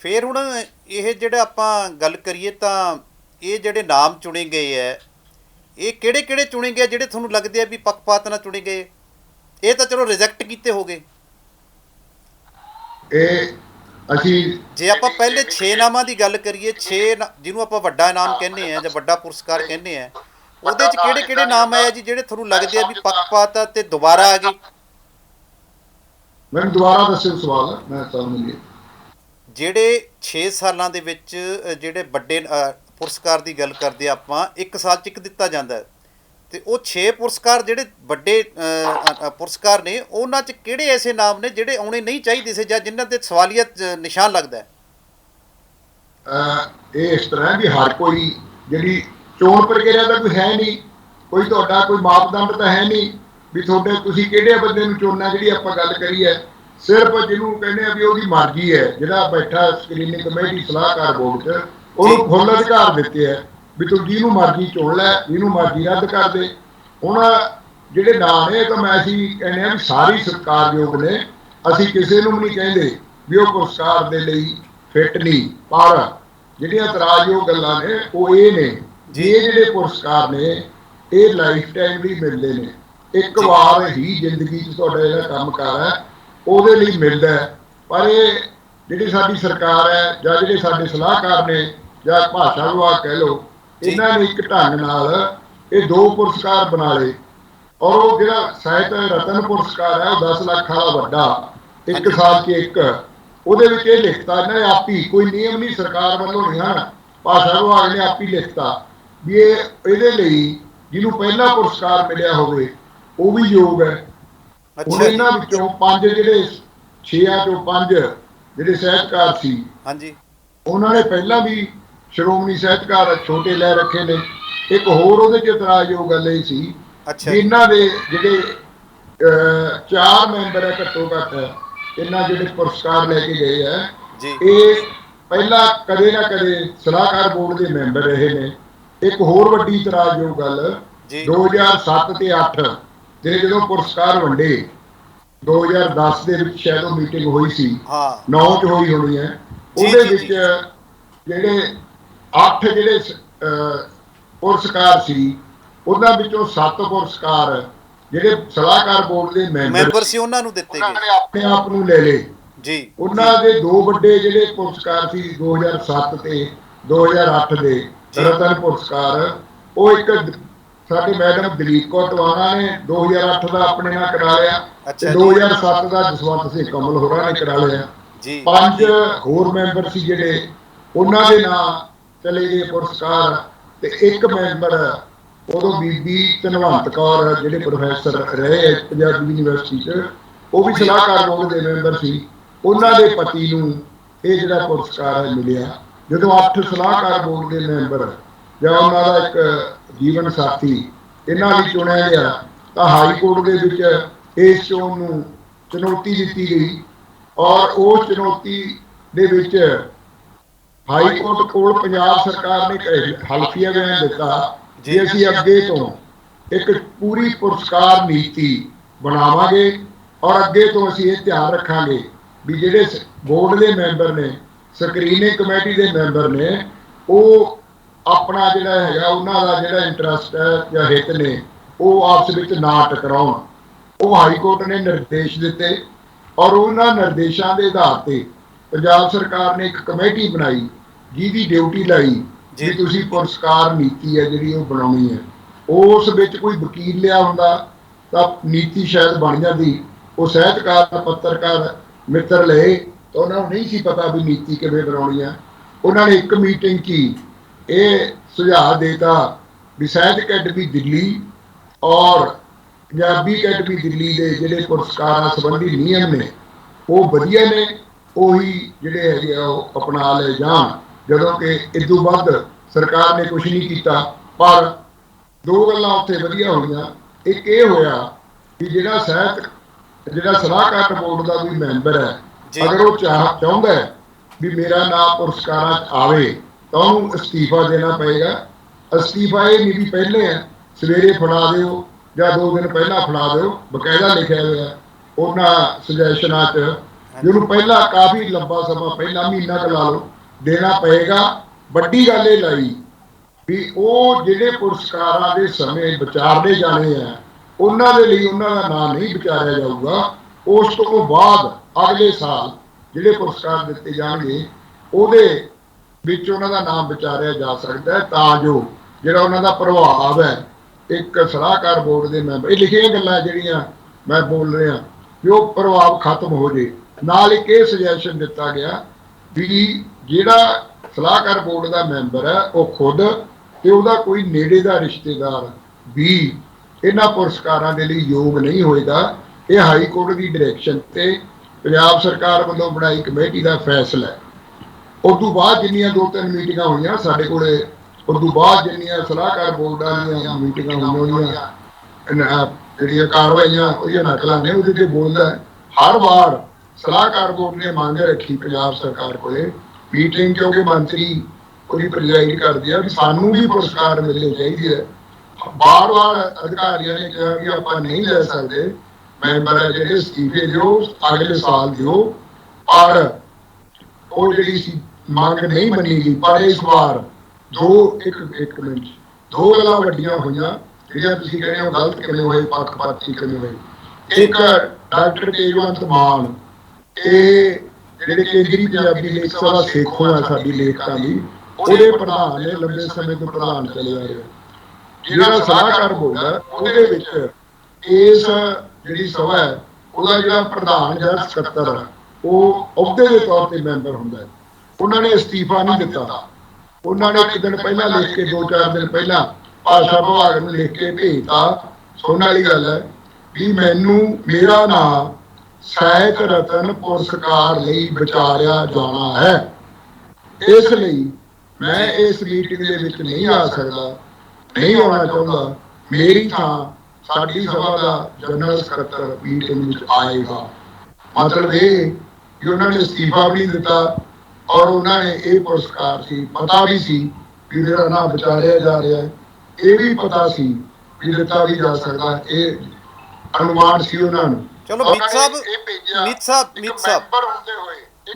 ਫਿਰ ਹੁਣ ਇਹ ਜਿਹੜਾ ਆਪਾਂ ਗੱਲ ਕਰੀਏ ਤਾਂ ਇਹ ਜਿਹੜੇ ਨਾਮ ਚੁਣੇ ਗਏ ਹੈ, ਇਹ ਕਿਹੜੇ ਕਿਹੜੇ ਚੁਣੇ ਗਏ ਜਿਹੜੇ ਤੁਹਾਨੂੰ ਲੱਗਦੇ ਆ ਵੀ ਪੱਖਪਾਤ ਨਾਲ ਚੁਣੇ ਗਏ? ਇਹ ਤਾਂ ਚਲੋ ਰਿਜੈਕਟ ਕੀਤੇ ਹੋ ਗਏ। ਇਹ ਅਸੀਂ ਜੇ ਆਪਾਂ ਪਹਿਲੇ 6 ਨਾਮਾਂ ਦੀ ਗੱਲ ਕਰੀਏ, 6 ਜਿਹਨੂੰ ਆਪਾਂ ਵੱਡਾ ਇਨਾਮ ਕਹਿੰਦੇ ਆ ਜਾਂ ਵੱਡਾ ਪੁਰਸਕਾਰ ਕਹਿੰਦੇ ਆ, ਉਹਦੇ 'ਚ ਕਿਹੜੇ ਕਿਹੜੇ ਨਾਮ ਆਏ ਜੀ ਜਿਹੜੇ ਤੁਹਾਨੂੰ ਲੱਗਦੇ ਆ ਵੀ ਪੱਖਪਾਤ ਆ ਤੇ ਦੁਬਾਰਾ ਆ ਗਏ? ਮੈਨੂੰ ਦੁਬਾਰਾ ਦੱਸਿਓ ਸਵਾਲ, ਮੈਂ ਸਮਝ ਗਿਆ। ਜਿਹੜੇ 6 ਸਾਲਾਂ ਦੇ ਵਿੱਚ ਜਿਹੜੇ ਵੱਡੇ ਪੁਰਸਕਾਰ ਦੀ ਗੱਲ ਕਰਦੇ ਆਪਾਂ, 1 ਸਾਲ 'ਚ ਇੱਕ ਦਿੱਤਾ ਜਾਂਦਾ ਹੈ, ਤੇ ਉਹ 6 ਪੁਰਸਕਾਰ ਜਿਹੜੇ ਵੱਡੇ ਪੁਰਸਕਾਰ ਨੇ, ਉਹਨਾਂ 'ਚ ਕਿਹੜੇ ਐਸੇ ਨਾਮ ਨੇ ਜਿਹੜੇ ਆਉਣੇ ਨਹੀਂ ਚਾਹੀਦੇ ਸੀ ਜਾਂ ਜਿਨ੍ਹਾਂ ਤੇ ਸਵਾਲੀਅਤ ਨਿਸ਼ਾਨ ਲੱਗਦਾ ਹੈ? ਇਹ ਇਸ ਤਰ੍ਹਾਂ ਵੀ ਹਰ ਕੋਈ ਜਿਹੜੀ ਚੋਣ ਪ੍ਰਕਿਰਿਆ ਦਾ ਕੋਈ ਹੈ ਨਹੀਂ, ਕੋਈ ਤੁਹਾਡਾ ਕੋਈ ਮਾਪਦੰਡ ਤਾਂ ਹੈ ਨਹੀਂ ਵੀ ਤੁਹਾਡੇ ਤੁਸੀਂ ਕਿਹੜੇ ਬੰਦੇ ਨੂੰ ਚੁਣਨਾ। ਜਿਹੜੀ ਆਪਾਂ ਗੱਲ ਕਰੀ ਹੈ, ਸਿਰਫ ਜਿਹਨੂੰ ਕਹਿੰਦੇ ਆ ਵੀ ਉਹਦੀ ਮਰਜ਼ੀ ਹੈ, ਜਿਹੜਾ ਬੈਠਾ ਸਕਰੀਨਿੰਗ ਕਮੇਟੀ ਸਲਾਹਕਾਰ ਬੋਰਡ 'ਚ, ਉਹਨੂੰ ਫੁੱਲ ਅਧਿਕਾਰ ਦਿੱਤੇ ਹੈ ਵੀ ਤੂੰ ਜਿਹਨੂੰ ਮਰਜ਼ੀ ਚੁਣ ਲੈ, ਜਿਹਨੂੰ ਮਰਜ਼ੀ ਰੱਦ ਕਰ ਦੇ। ਹੁਣ ਜਿਹੜੇ ਨਾਂ ਨੇ ਤਾਂ ਮੈਂ ਅਸੀਂ ਕਹਿੰਦੇ ਆ ਵੀ ਸਾਰੀ ਸਤਿਕਾਰਯੋਗ ਨੇ, ਅਸੀਂ ਕਿਸੇ ਨੂੰ ਵੀ ਨਹੀਂ ਕਹਿੰਦੇ ਵੀ ਉਹ ਪੁਰਸਕਾਰ ਦੇ ਲਈ ਫਿੱਟ ਨਹੀਂ, ਪਰ ਜਿਹੜੀਆਂ ਇਤਰਾਜ਼ਯੋਗ ਗੱਲਾਂ ਨੇ ਉਹ ਇਹ ਨੇ ਜੀ, ਇਹ ਜਿਹੜੇ ਪੁਰਸਕਾਰ ਨੇ ਇਹ ਲਾਈਫ ਟਾਈਮ ਲਈ ਮਿਲਦੇ ਨੇ। ਇੱਕ ਵਾਰ ਹੀ ਜ਼ਿੰਦਗੀ 'ਚ ਤੁਹਾਡਾ ਜਿਹੜਾ ਕੰਮਕਾਰ ਹੈ ਉਹਦੇ ਲਈ ਮਿਲਦਾ ਹੈ। ਪਰ ਇਹ ਜਿਹੜੀ ਸਾਡੀ ਸਰਕਾਰ ਹੈ ਜਾਂ ਜਿਹੜੇ ਸਾਡੇ ਸਲਾਹਕਾਰ ਨੇ ਜਾਂ ਭਾਸ਼ਾ ਵਿਭਾਗ ਕਹਿ ਲਓ, ਇਹਨਾਂ ਨੇ ਇੱਕ ਢੰਗ ਨਾਲ ਇਹ 2 ਪੁਰਸਕਾਰ ਬਣਾ ਲਏ। ਔਰ ਉਹ ਜਿਹੜਾ ਸਾਹਿਤ ਰਤਨ ਪੁਰਸਕਾਰ ਹੈ ਉਹ 10 ਲੱਖ ਵਾਲਾ ਵੱਡਾ, 1 ਸਾਲ 'ਚ ਇੱਕ, ਉਹਦੇ ਵਿੱਚ ਇਹ ਲਿਖਤਾ ਇਹਨਾਂ ਨੇ ਆਪ ਹੀ, ਕੋਈ ਨਿਯਮ ਨਹੀਂ ਸਰਕਾਰ ਵੱਲੋਂ ਨਹੀਂ ਹਨ, ਭਾਸ਼ਾ ਵਿਭਾਗ ਨੇ ਆਪ ਹੀ ਲਿਖਤਾ ਵੀ ਇਹਦੇ ਲਈ ਜਿਹਨੂੰ ਪਹਿਲਾ ਪੁਰਸਕਾਰ ਮਿਲਿਆ ਹੋਵੇ ਉਹ ਵੀ ਯੋਗ ਹੈ। ਹੁਣ ਇਹਨਾਂ ਵਿੱਚੋਂ 5 ਜਿਹੜੇ 6 ਚੋਂ 5 ਜਿਹੜੇ ਸਾਹਿਤਕਾਰ ਸੀ, ਹਾਂਜੀ, ਉਹਨਾਂ ਨੇ ਪਹਿਲਾਂ ਵੀ ਸ਼੍ਰੋਮਣੀ ਸਾਹਿਤਕਾਰ ਛੋਟੇ ਲੈ ਰੱਖੇ ਨੇ। ਇੱਕ ਹੋਰ ਉਹਦੇ 'ਚ ਇਤਰਾਜ਼ਯੋਗ ਗੱਲ ਇਹ ਸੀ ਵੀ ਇਹਨਾਂ ਦੇ ਜਿਹੜੇ 4 ਮੈਂਬਰ ਹੈ ਘੱਟੋ ਘੱਟ, ਇਹਨਾਂ ਜਿਹੜੇ ਪੁਰਸਕਾਰ ਲੈ ਕੇ ਗਏ ਹੈ, ਇਹ ਪਹਿਲਾਂ ਕਦੇ ਨਾ ਕਦੇ ਸਲਾਹਕਾਰ ਬੋਰਡ ਦੇ ਮੈਂਬਰ ਰਹੇ ਨੇ। ਇੱਕ ਹੋਰ ਵੱਡੀ ਇਤਰਾਜ਼ਯੋਗ ਗੱਲ 2007 ਤੇ 8 ਦੇ ਜਦੋਂ ਪੁਰਸਕਾਰ ਵੰਡੇ, 2010 ਦੇ ਵਿੱਚ ਸ਼ਾਇਦ ਉਹ ਮੀਟਿੰਗ ਹੋਈ ਸੀ, 9 'ਚ ਹੋਈ ਹੋਣੀ ਹੈ। ਉਹਦੇ ਵਿੱਚ ਜਿਹੜੇ 8 ਜਿਹੜੇ ਪੁਰਸਕਾਰ ਸੀ, ਉਹਨਾਂ ਵਿੱਚੋਂ 7 ਪੁਰਸਕਾਰ ਜਿਹੜੇ ਸਲਾਹਕਾਰ ਬੋਰਡ ਦੇ ਮੈਂਬਰ ਸੀ ਉਹਨਾਂ ਨੂੰ ਦਿੱਤੇ ਗਏ, ਉਹਨਾਂ ਨੇ ਆਪਣੇ ਆਪ ਨੂੰ ਲੈ ਲਏ ਜੀ। ਉਹਨਾਂ ਦੇ 2 ਵੱਡੇ ਜਿਹੜੇ ਪੁਰਸਕਾਰ ਸੀ 2007 ਤੇ 2008 ਦੇ ਰਤਨ ਪੁਰਸਕਾਰ, ਉਹ ਇੱਕ ਸਾਡੇ ਮੈਡਮ ਦਲੀਪ ਕੌਰ ਟਵਾਣਾ ਨੇ 2008 ਦਾ ਆਪਣੇ ਨਾਲ ਕਰਾ ਲਿਆ ਤੇ 2007 ਦਾ ਜਸਵੰਤ ਸਿੰਘ ਕਮਲ ਹੋਰਾਂ ਨੇ ਕਰਾ ਲਿਆ। 5 ਹੋਰ ਮੈਂਬਰ ਸੀ ਜਿਹੜੇ ਉਹਨਾਂ ਦੇ ਨਾਂ ਚਲੇ ਗਏ ਪੁਰਸਕਾਰ, ਤੇ ਇੱਕ ਮੈਂਬਰ ਉਦੋਂ ਬੀਬੀ ਧਨਵੰਤ ਕੌਰ ਜਿਹੜੇ ਪ੍ਰੋਫੈਸਰ ਰਹੇ ਪੰਜਾਬੀ ਯੂਨੀਵਰਸਿਟੀ 'ਚ, ਉਹ ਵੀ ਸਲਾਹਕਾਰ ਬੋਰਡ ਦੇ ਮੈਂਬਰ ਸੀ, ਉਹਨਾਂ ਦੇ ਪਤੀ ਨੂੰ ਇਹ ਜਿਹੜਾ ਪੁਰਸਕਾਰ ਮਿਲਿਆ। ਜਦੋਂ 8 ਸਲਾਹਕਾਰ ਬੋਰਡ ਦੇ ਮੈਂਬਰ ਜਾਂ ਉਹਨਾਂ ਦਾ ਇੱਕ ਜੀਵਨ ਸਾਥੀ ਇਹਨਾਂ ਲਈ ਚੁਣਿਆ ਗਿਆ ਤਾਂ ਹਾਈ ਕੋਰਟ ਦੇ ਵਿੱਚ ਇਸ ਚੋਣ ਨੂੰ ਚੁਣੌਤੀ ਦਿੱਤੀ ਗਈ। ਔਰ ਉਹ ਚੁਣੌਤੀ ਦੇ ਵਿੱਚ ਹਾਈ ਕੋਰਟ ਕੋਲ ਪੰਜਾਬ ਸਰਕਾਰ ਨੇ ਹਲਫੀਆ ਬਿਆਨ ਦਿੱਤਾ ਕਿ ਅਸੀਂ ਅੱਗੇ ਤੋਂ ਇੱਕ ਪੂਰੀ ਪੁਰਸਕਾਰ ਨੀਤੀ ਬਣਾਵਾਂਗੇ ਔਰ ਅੱਗੇ ਤੋਂ ਅਸੀਂ ਇਹ ਧਿਆਨ ਰੱਖਾਂਗੇ ਵੀ ਜਿਹੜੇ ਬੋਰਡ ਦੇ ਮੈਂਬਰ ਨੇ, ਸਕਰੀਨਿੰਗ ਕਮੇਟੀ ਦੇ ਮੈਂਬਰ ਨੇ, ਉਹ ਆਪਣਾ ਜਿਹੜਾ ਹੈਗਾ ਉਹਨਾਂ ਦਾ ਜਿਹੜਾ ਇੰਟਰਸਟ ਹੈ ਜਾਂ ਹਿੱਤ ਨੇ ਉਹ ਆਪਸ ਵਿੱਚ ਨਾ ਟਕਰਾਉਣ। ਉਹ ਹਾਈ ਕੋਰਟ ਨੇ ਨਿਰਦੇਸ਼ ਦਿੱਤੇ ਔਰ ਉਹਨਾਂ ਨਿਰਦੇਸ਼ਾਂ ਦੇ ਆਧਾਰ ਤੇ ਪੰਜਾਬ ਸਰਕਾਰ ਨੇ ਇੱਕ ਕਮੇਟੀ ਬਣਾਈ ਜਿਹਦੀ ਡਿਊਟੀ ਲਾਈ ਵੀ ਤੁਸੀਂ ਪੁਰਸਕਾਰ ਨੀਤੀ ਹੈ ਜਿਹੜੀ ਉਹ ਬਣਾਉਣੀ ਹੈ। ਉਸ ਵਿੱਚ ਕੋਈ ਵਕੀਲ ਲਿਆ ਹੁੰਦਾ ਤਾਂ ਨੀਤੀ ਸ਼ਾਇਦ ਬਣ ਜਾਂਦੀ। ਉਹ ਸਾਹਿਤਕਾਰ ਪੱਤਰਕਾਰ ਮਿੱਤਰ ਲਏ ਤਾਂ ਉਹਨਾਂ ਨੂੰ ਨਹੀਂ ਸੀ ਪਤਾ ਵੀ ਨੀਤੀ ਕਿਵੇਂ ਬਣਾਉਣੀ ਹੈ। ਉਹਨਾਂ ਨੇ ਇੱਕ ਮੀਟਿੰਗ 'ਚ ਹੀ ਇਹ ਸੁਝਾਅ ਦੇਤਾ ਵੀ ਸਾਹਿਤ ਅਕੈਡਮੀ ਦਿੱਲੀ ਔਰ ਪੰਜਾਬੀ ਅਕੈਡਮੀ ਦਿੱਲੀ ਦੇ ਜਿਹੜੇ ਪੁਰਸਕਾਰਾਂ ਸੰਬੰਧੀ ਨਿਯਮ ਨੇ ਉਹ ਵਧੀਆ ਨੇ, ਉਹੀ ਜਿਹੜੇ ਹੈਗੇ ਆ ਉਹ ਅਪਣਾ ਲਏ ਜਾਣ। ਜਦੋਂ ਕਿ ਇਸ ਤੋਂ ਵੱਧ ਸਰਕਾਰ ਨੇ ਕੁਛ ਨਹੀਂ ਕੀਤਾ। ਪਰ ਦੋ ਗੱਲਾਂ ਉੱਥੇ ਵਧੀਆ ਹੋਈਆਂ। ਇੱਕ ਇਹ ਹੋਇਆ ਵੀ ਜਿਹੜਾ ਜਿਹੜਾ ਸਲਾਹਕਾਰ ਬੋਰਡ ਦਾ ਕੋਈ ਮੈਂਬਰ ਹੈ, ਜੀ ਅਗਰ ਉਹ ਚਾਹੁੰਦਾ ਹੈ ਵੀ ਮੇਰਾ ਨਾਮ ਪੁਰਸਕਾਰਾਂ 'ਚ ਆਵੇ ਤਾਂ ਉਹਨੂੰ ਅਸਤੀਫਾ ਦੇਣਾ ਪਏਗਾ। ਅਸਤੀਫਾ ਇਹ ਨਹੀਂ ਵੀ ਪਹਿਲੇ ਹੈ ਸਵੇਰੇ ਫੜਾ ਦਿਓ ਜਾਂ 2 ਦਿਨ ਪਹਿਲਾਂ ਫੜਾ ਦਿਓ, ਬਕਾਇਦਾ ਲਿਖਿਆ ਹੋਇਆ ਉਹਨਾਂ ਸੁਜੈਸ਼ਨਾਂ 'ਚ ਵੀ ਉਹਨੂੰ ਪਹਿਲਾਂ ਕਾਫੀ ਲੰਬਾ ਸਮਾਂ ਪਹਿਲਾਂ ਮਹੀਨਾ ਕੁ ਲਾ ਲਓ ਦੇਣਾ ਪਏਗਾ। ਵੱਡੀ ਗੱਲ ਇਹ ਲਾਈ ਵੀ ਉਹ ਜਿਹੜੇ ਪੁਰਸਕਾਰਾਂ ਦੇ ਸਮੇਂ ਵਿਚਾਰਦੇ ਜਾਣੇ ਆ ਉਹਨਾਂ ਦੇ ਲਈ ਉਹਨਾਂ ਦਾ ਨਾਂ ਨਹੀਂ ਵਿਚਾਰਿਆ ਜਾਊਗਾ। ਉਸ ਤੋਂ ਬਾਅਦ ਅਗਲੇ ਸਾਲ ਜਿਹੜੇ ਪੁਰਸਕਾਰ ਦਿੱਤੇ ਜਾਣਗੇ ਉਹਦੇ ਵਿੱਚ ਉਹਨਾਂ ਦਾ ਨਾਮ ਵਿਚਾਰਿਆ ਜਾ ਸਕਦਾ ਹੈ, ਤਾਂ ਜੋ ਜਿਹੜਾ ਉਹਨਾਂ ਦਾ ਪ੍ਰਭਾਵ ਹੈ ਇੱਕ ਸਲਾਹਕਾਰ ਬੋਰਡ ਦੇ ਮੈਂਬਰ, ਇਹ ਲਿਖੀਆਂ ਗੱਲਾਂ ਜਿਹੜੀਆਂ ਮੈਂ ਬੋਲ ਰਿਹਾ ਵੀ ਉਹ ਪ੍ਰਭਾਵ ਖਤਮ ਹੋ ਜੇ। ਨਾਲ ਇੱਕ ਇਹ ਸੁਜੈਸ਼ਨ ਦਿੱਤਾ ਗਿਆ ਵੀ ਜਿਹੜਾ ਸਲਾਹਕਾਰ ਬੋਰਡ ਦਾ ਮੈਂਬਰ ਹੈ ਉਹ ਖੁਦ ਤੇ ਉਹਦਾ ਕੋਈ ਨੇੜੇ ਦਾ ਰਿਸ਼ਤੇਦਾਰ ਵੀ ਇਹਨਾਂ ਪੁਰਸਕਾਰਾਂ ਦੇ ਲਈ ਯੋਗ ਨਹੀਂ ਹੋਏਗਾ। ਇਹ ਹਾਈ ਕੋਰਟ ਦੀ ਡਾਇਰੈਕਸ਼ਨ ਤੇ ਪੰਜਾਬ ਸਰਕਾਰ ਵੱਲੋਂ ਬਣਾਈ ਕਮੇਟੀ ਦਾ ਫੈਸਲਾ ਹੈ। ਉਸ ਤੋਂ ਬਾਅਦ ਜਿੰਨੀਆਂ 2-3 ਮੀਟਿੰਗਾਂ ਹੋਈਆਂ ਸਾਡੇ ਕੋਲੇ, ਉਸ ਤੋਂ ਬਾਅਦ ਜਿੰਨੀਆਂ ਸਲਾਹਕਾਰ ਬੋਰਡਾਂ ਦੀਆਂ ਮੀਟਿੰਗਾਂ ਹੋਈਆਂ, ਜਿਹੜੀਆਂ ਕਾਰਵਾਈਆਂ ਉਹਦੀਆਂ ਨਕਲਾਂ ਨੇ ਉਹਦੇ ਤੇ ਬੋਲਦਾ ਹਰ ਵਾਰ ਸਲਾਹਕਾਰ ਬੋਰਡ ਨੇ ਮੰਗ ਰੱਖੀ ਪੰਜਾਬ ਸਰਕਾਰ ਕੋਲੇ ਮੀਟਿੰਗ, ਕਿਉਂਕਿ ਮੰਤਰੀ ਉਹਦੀ ਪ੍ਰੈਜ਼ਾਈਡ ਕਰਦੇ ਆ ਵੀ ਸਾਨੂੰ ਵੀ ਪੁਰਸਕਾਰ ਮਿਲਣੇ ਚਾਹੀਦੇ ਹੈ। ਬਾਰ-ਬਾਰ ਅਧਿਕਾਰੀਆਂ ਨੇ ਕਿਹਾ ਕਿ ਆਪਾਂ ਨਹੀਂ ਲੈ ਸਕਦੇ, ਮੈਂਬਰ ਹੈ ਜਿਹੜੇ ਅਸਤੀਫੇ ਦਿਓ, ਅਗਲੇ ਸਾਲ ਦਿਓ, ਪਰ ਉਹ ਜਿਹੜੀ ਸੀ ਮੰਗ ਨਹੀਂ ਮੰਨੀ ਗਈ। ਪਰ ਇਸ ਵਾਰ ਇੱਕ ਮਿੰਟ ਦੋ ਗੱਲਾਂ ਵੱਡੀਆਂ ਹੋਈਆਂ ਜਿਹੜੀਆਂ ਤੁਸੀਂ ਕਹਿੰਦੇ ਹੋ ਗਲਤ ਕਿਵੇਂ ਹੋਏ, ਪੱਖਪਾਤੀ ਕਿਵੇਂ ਹੋਏ। ਇੱਕ ਡਾਕਟਰ ਤੇਜਵੰਤ ਮਾਨ, ਇਹ ਜਿਹੜੇ ਕੇਂਦਰੀ ਪੰਜਾਬੀ ਲੇਖ ਸਭਾ ਸੇਖੋਂ ਆ ਸਾਡੀ ਲੇਖਕਾਂ ਦੀ, ਉਹਦੇ ਪ੍ਰਧਾਨ ਨੇ, ਲੰਬੇ ਸਮੇਂ ਤੋਂ ਪ੍ਰਧਾਨ ਚਲੇ ਆ ਰਹੇ। ਜਿਹੜਾ ਸਲਾਹਕਾਰ ਬੋਰਡ ਹੈ ਉਹਦੇ ਵਿੱਚ ਇਸ ਜਿਹੜੀ ਸਭਾ ਹੈ ਉਹਦਾ ਜਿਹੜਾ ਪ੍ਰਧਾਨ ਜਾਂ ਸਕੱਤਰ ਉਹ ਅਹੁਦੇ ਦੇ ਤੌਰ ਤੇ ਮੈਂਬਰ ਹੁੰਦਾ ਹੈ। ਉਹਨਾਂ ਨੇ ਅਸਤੀਫਾ ਨਹੀਂ ਦਿੱਤਾ। ਉਹਨਾਂ ਨੇ ਇੱਕ ਦਿਨ ਪਹਿਲਾਂ ਲਿਖ ਕੇ, 2-4 ਦਿਨ ਪਹਿਲਾਂ ਭਾਸ਼ਾ ਵਿਭਾਗ ਨੂੰ ਲਿਖ ਕੇ ਭੇਜਤਾ। ਸੁਣਨ ਵਾਲੀ ਗੱਲ ਹੈ ਵੀ ਮੈਨੂੰ ਮੇਰਾ ਨਾਮ ਸਾਹਿਤ ਰਤਨ ਪੁਰਸਕਾਰ ਲਈ ਵਿਚਾਰਿਆ ਜਾਣਾ ਹੈ, ਇਸ ਲਈ ਮੈਂ ਇਸ ਮੀਟਿੰਗ ਦੇ ਵਿੱਚ ਨਹੀਂ ਆ ਸਕਦਾ, ਨਹੀਂ ਆਉਣਾ ਚਾਹੁੰਦਾ। ਮੇਰੀ ਥਾਂ ਸਾਡੀ ਸਭਾ ਦਾ ਜਨਰਲ ਸਕੱਤਰ ਮੀਟਿੰਗ ਵਿੱਚ ਆਏਗਾ। ਮਤਲਬ ਇਹ ਕਿ ਉਹਨਾਂ ਨੇ ਅਸਤੀਫਾ ਵੀ ਨਹੀਂ ਦਿੱਤਾ ਔਰ ਉਹਨਾਂ ਨੇ ਇਹ ਪੁਰਸਕਾਰ ਸੀ, ਪਤਾ ਵੀ ਸੀ ਕਿ ਜਿਹੜਾ ਨਾਮ ਵਿਚਾਰਿਆ ਜਾ ਰਿਹਾ ਹੈ, ਇਹ ਵੀ ਪਤਾ ਸੀ ਵੀ ਦਿੱਤਾ ਵੀ ਜਾ ਸਕਦਾ, ਇਹ ਅਨੁਮਾਨ ਸੀ ਉਹਨਾਂ ਨੂੰ। ਚਲੋ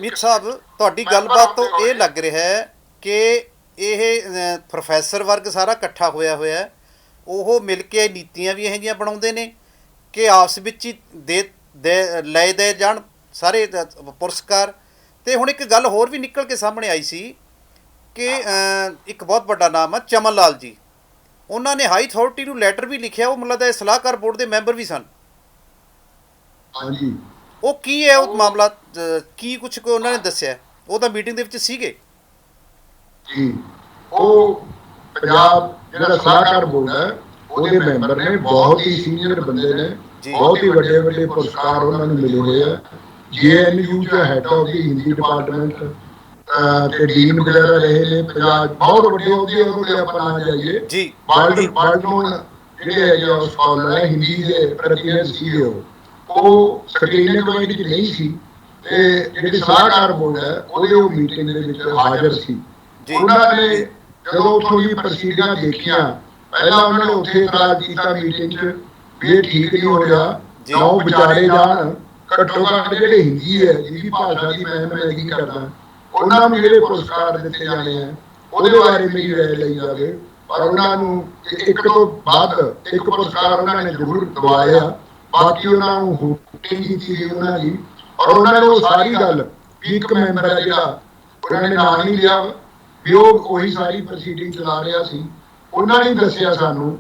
ਮੀਤ ਸਾਹਿਬ ਤੁਹਾਡੀ ਗੱਲਬਾਤ ਤੋਂ ਇਹ ਲੱਗ ਰਿਹਾ ਹੈ ਕਿ ਇਹ ਪ੍ਰੋਫੈਸਰ ਵਰਗ ਸਾਰਾ ਇਕੱਠਾ ਹੋਇਆ ਹੈ, ਉਹ ਮਿਲ ਕੇ ਨੀਤੀਆਂ ਵੀ ਇਹੋ ਜਿਹੀਆਂ ਬਣਾਉਂਦੇ ਨੇ ਕਿ ਆਪਸ ਵਿੱਚ ਹੀ ਲੈ ਦੇ ਜਾਣ ਸਾਰੇ ਪੁਰਸਕਾਰ। ਤੇ ਹੁਣ ਇੱਕ ਗੱਲ ਹੋਰ ਵੀ ਨਿਕਲ ਕੇ ਸਾਹਮਣੇ ਆਈ ਸੀ ਕਿ ਇੱਕ ਬਹੁਤ ਵੱਡਾ ਨਾਮ ਹੈ ਚਮਨ ਲਾਲ ਜੀ, ਉਹਨਾਂ ਨੇ ਹਾਈ ਅਥਾਰਟੀ ਨੂੰ ਲੈਟਰ ਵੀ ਲਿਖਿਆ, ਉਹ ਮਤਲਬ ਸਲਾਹਕਾਰ ਬੋਰਡ ਦੇ ਮੈਂਬਰ ਵੀ ਸਨ। ਹਾਂਜੀ, ਉਹ ਕੀ ਹੈ ਉਹ ਮਾਮਲਾ, ਕੀ ਕੁਛ ਕੋ ਉਹਨਾਂ ਨੇ ਦੱਸਿਆ? ਉਹ ਤਾਂ ਮੀਟਿੰਗ ਦੇ ਵਿੱਚ ਸੀਗੇ ਜੀ। ਉਹ ਪੰਜਾਬ ਜਿਹੜਾ ਸਲਾਹਕਾਰ ਬੋਰਡ ਹੈ ਉਹਦੇ ਮੈਂਬਰ ਨੇ, ਬਹੁਤ ਹੀ ਸੀਨੀਅਰ ਬੰਦੇ ਨੇ, ਬਹੁਤ ਹੀ ਵੱਡੇ ਵੱਡੇ ਪੁਰਸਕਾਰ ਉਹਨਾਂ ਨੂੰ ਮਿਲੇ ਹੋਏ ਆ। JNU ਚ head of the Hindi department ਤੇ ਡੀਨ ਵਗੈਰਾ ਰਹੇ ਨੇ। ਪੰਜਾਬ ਬਹੁਤ ਵੱਡੇ ਅਹੁਦੇ ਉਹਦੇ ਆਪਾਂ ਨਾ ਜਾਈਏ ਜੀ। ਵਰਲਡ ਨੂੰ ਜਿਹੜੇ ਹੈਗੇ ਉਹ ਸਕਾਲਰ ਹੈ, ਹਿੰਦੀ ਦੇ ਪ੍ਰਤੀਨਿਧ ਸੀਗੇ। ਉਹ ਸਕਰੀਨਿੰਗ ਕਮੇਟੀ 'ਚ ਨਹੀਂ ਸੀ ਤੇ ਜਿਹੜੀ ਸਲਾਹਕਾਰ ਬੋਰਡ ਹੈ ਉਹਦੇ ਉਹ ਮੀਟਿੰਗ ਦੇ ਵਿੱਚ ਹਾਜ਼ਰ ਸੀ। ਉਹਨਾਂ ਨੇ ਜਦੋਂ ਉੱਥੋਂ ਦੀ ਪ੍ਰੋਸੀਡਿੰਗਾਂ ਦੇਖੀਆਂ, ਪਹਿਲਾਂ ਉਹਨਾਂ ਨੇ ਉੱਥੇ ਇਤਰਾਜ਼ ਕੀਤਾ ਮੀਟਿੰਗ 'ਚ ਵੀ ਇਹ ਠੀਕ ਨਹੀਂ ਹੋ ਰਿਹਾ, ਨਾ ਵਿਚਾਰੇ ਜਾਣ, ਘੱਟੋ ਘੱਟ ਜਿਹੜੇ ਹਿੰਦੀ ਹੈ ਜਿਹਦੀ ਭਾਸ਼ਾ ਦੀ ਮੈਂ ਨੁਮਾਇੰਦਗੀ ਕਰਦਾ ਉਹਨਾਂ ਨੂੰ ਜਿਹੜੇ ਪੁਰਸਕਾਰ ਦਿੱਤੇ ਜਾਣੇ ਆ ਉਹਦੇ ਬਾਰੇ ਮੇਰੀ ਰਾਏ ਲਈ ਜਾਵੇ। ਪਰ ਉਹਨਾਂ ਨੂੰ ਇੱਕ ਤੋਂ ਵੱਧ ਇੱਕ ਪੁਰਸਕਾਰ ਉਹਨਾਂ ਨੇ ਜ਼ਰੂਰ ਦਵਾਇਆ, ਬਾਕੀ ਉਹਨਾਂ ਨੂੰ ਹੋਟਿੰਗ ਕੀਤੀ ਗਈ ਉਹਨਾਂ ਦੀ। ਔਰ ਉਹਨਾਂ ਨੇ ਉਹ ਸਾਰੀ ਗੱਲ ਵੀ ਇੱਕ ਮੈਂਬਰ ਹੈ ਜਿਹੜਾ ਉਹਨਾਂ ਨੇ ਨਾਂ ਨਹੀਂ ਲਿਆ ਵੀ ਉਹ ਉਹੀ ਸਾਰੀ ਪ੍ਰੋਸੀਡਿੰਗ ਚਲਾ ਰਿਹਾ ਸੀ। ਉਹਨਾਂ ਨੇ ਦੱਸਿਆ ਸਾਨੂੰ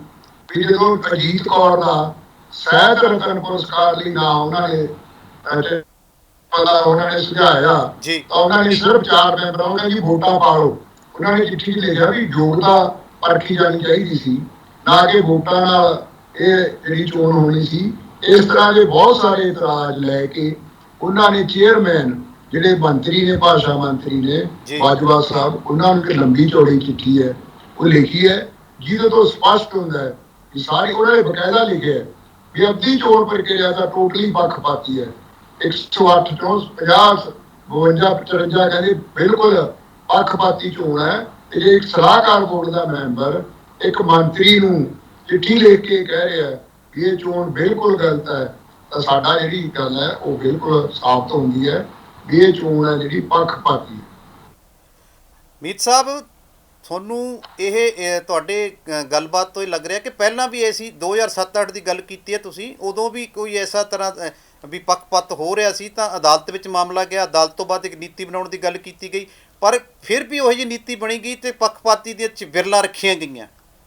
ਵੀ ਜਦੋਂ ਅਜੀਤ ਕੌਰ ਦਾ ਸਾਹਿਤ ਰਤਨ ਪੁਰਸਕਾਰ ਲਈ ਨਾਂ ਉਹਨਾਂ ਨੇ ਸੁਝਾਇਆ ਤਾਂ ਉਹਨਾਂ ਨੇ ਸਿਰਫ 4 ਮੈਂਬਰਾਂ ਉਹਨਾਂ ਦੀ ਵੋਟਾਂ ਪਾ ਲਓ। ਉਹਨਾਂ ਨੇ ਚਿੱਠੀ 'ਚ ਲਿਖਿਆ ਵੀ ਯੋਗਤਾ ਪਰਖੀ ਜਾਣੀ ਚਾਹੀਦੀ ਸੀ, ਨਾ ਕਿ ਵੋਟਾਂ ਨਾਲ ਇਹ ਜਿਹੜੀ ਚੋਣ ਹੋਣੀ ਸੀ। ਇਸ ਤਰ੍ਹਾਂ ਦੇ ਬਹੁਤ ਸਾਰੇ ਇਤਰਾਜ਼ ਲੈ ਕੇ ਉਹਨਾਂ ਨੇ ਚੇਅਰਮੈਨ ਜਿਹੜੇ ਮੰਤਰੀ ਨੇ, ਭਾਸ਼ਾ ਮੰਤਰੀ ਨੇ ਬਾਜਵਾ ਸਾਹਿਬ, ਉਹਨਾਂ ਨੂੰ ਇੱਕ ਲੰਬੀ ਚੌੜੀ ਚਿੱਠੀ ਹੈ ਉਹ ਲਿਖੀ ਹੈ ਜਿਹਦੇ ਤੋਂ ਸਪਸ਼ਟ ਹੁੰਦਾ ਹੈ ਕਿ ਸਾਰੀ ਉਹਨਾਂ ਨੇ ਬਕਾਇਦਾ ਲਿਖਿਆ ਵੀ ਅੱਧੀ ਚੋਣ ਪ੍ਰਕਿਰਿਆ ਤਾਂ ਟੋਟਲੀ ਪੱਖਪਾਤੀ ਹੈ। 108 ਚੋਂ 50 52 55 ਕਹਿੰਦੇ ਬਿਲਕੁਲ ਪੱਖਪਾਤੀ ਚੋਣ ਹੈ। ਤੇ ਜੇ ਇੱਕ ਸਲਾਹਕਾਰ ਬੋਰਡ ਦਾ ਮੈਂਬਰ ਇੱਕ ਮੰਤਰੀ ਨੂੰ ਚਿੱਠੀ ਲਿਖ ਕੇ ਕਹਿ ਰਿਹਾ ਕਿ ਇਹ ਚੋਣ ਬਿਲਕੁਲ ਗਲਤ ਹੈ, ਤਾਂ ਸਾਡਾ ਜਿਹੜੀ ਗੱਲ ਹੈ ਉਹ ਬਿਲਕੁਲ ਸਾਬਤ ਹੁੰਦੀ ਹੈ ਵੀ ਇਹ ਚੋਣ ਹੈ ਜਿਹੜੀ ਪੱਖਪਾਤੀ ਹੈ। ਮੀਤ ਸਾਹਿਬ, ਤੁਹਾਨੂੰ ਇਹ ਤੁਹਾਡੇ ਗੱਲਬਾਤ ਤੋਂ ਹੀ ਲੱਗ ਰਿਹਾ ਕਿ ਪਹਿਲਾਂ ਵੀ ਐਸੀ 2007-8 ਦੀ ਗੱਲ ਕੀਤੀ ਹੈ ਤੁਸੀਂ, ਉਦੋਂ ਵੀ ਕੋਈ ਐਸਾ ਤਰ੍ਹਾਂ ਵੀ ਪੱਖਪਾਤ ਹੋ ਰਿਹਾ ਸੀ ਤਾਂ ਅਦਾਲਤ ਵਿੱਚ ਮਾਮਲਾ ਗਿਆ, ਅਦਾਲਤ ਤੋਂ ਬਾਅਦ ਇੱਕ ਨੀਤੀ ਬਣਾਉਣ ਦੀ ਗੱਲ ਕੀਤੀ ਗਈ, ਪਰ ਫਿਰ ਵੀ ਉਹੀ ਜਿਹੀ ਨੀਤੀ ਬਣੀ ਗਈ ਅਤੇ ਪੱਖਪਾਤੀ ਦੀਆਂ ਵਿਰਲਾ ਰੱਖੀਆਂ ਗਈਆਂ,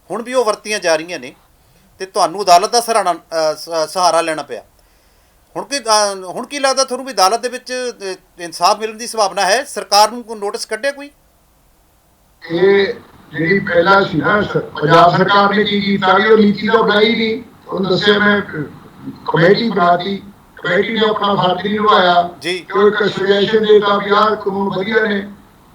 ਹੁਣ ਵੀ ਉਹ ਵਰਤੀਆਂ ਜਾ ਰਹੀਆਂ ਨੇ ਅਤੇ ਤੁਹਾਨੂੰ ਅਦਾਲਤ ਦਾ ਸਹਾਰਾ ਲੈਣਾ ਪਿਆ। ਹੁਣ ਕੀ ਲੱਗਦਾ ਤੁਹਾਨੂੰ ਵੀ ਅਦਾਲਤ ਦੇ ਵਿੱਚ ਇਨਸਾਫ ਮਿਲਣ ਦੀ ਸੰਭਾਵਨਾ ਹੈ? ਸਰਕਾਰ ਨੂੰ ਕੋਈ ਨੋਟਿਸ ਕੱਢਿਆ ਕੋਈ? ਇਹ ਜਿਹੜੀ ਪਹਿਲਾਂ ਸੀ ਨਾ ਪੰਜਾਬ ਸਰਕਾਰ ਨੇ ਕੀ ਕੀਤਾ ਵੀ ਉਹ ਨੀਤੀ ਤਾਂ ਬਣਾਈ ਨਹੀਂ। ਉਹਨੂੰ ਦੱਸਿਆ ਮੈਂ ਕਮੇਟੀ ਬਣਾਤੀ, ਕਮੇਟੀ ਨੇ ਆਪਣਾ ਫਰਜ਼ ਨਹੀਂ ਨਿਭਾਇਆ ਕਿ ਇੱਕ ਸੁਜੈਸ਼ਨ ਦੇਤਾ ਵੀ ਆਹ ਕਾਨੂੰਨ ਵਧੀਆ ਨੇ।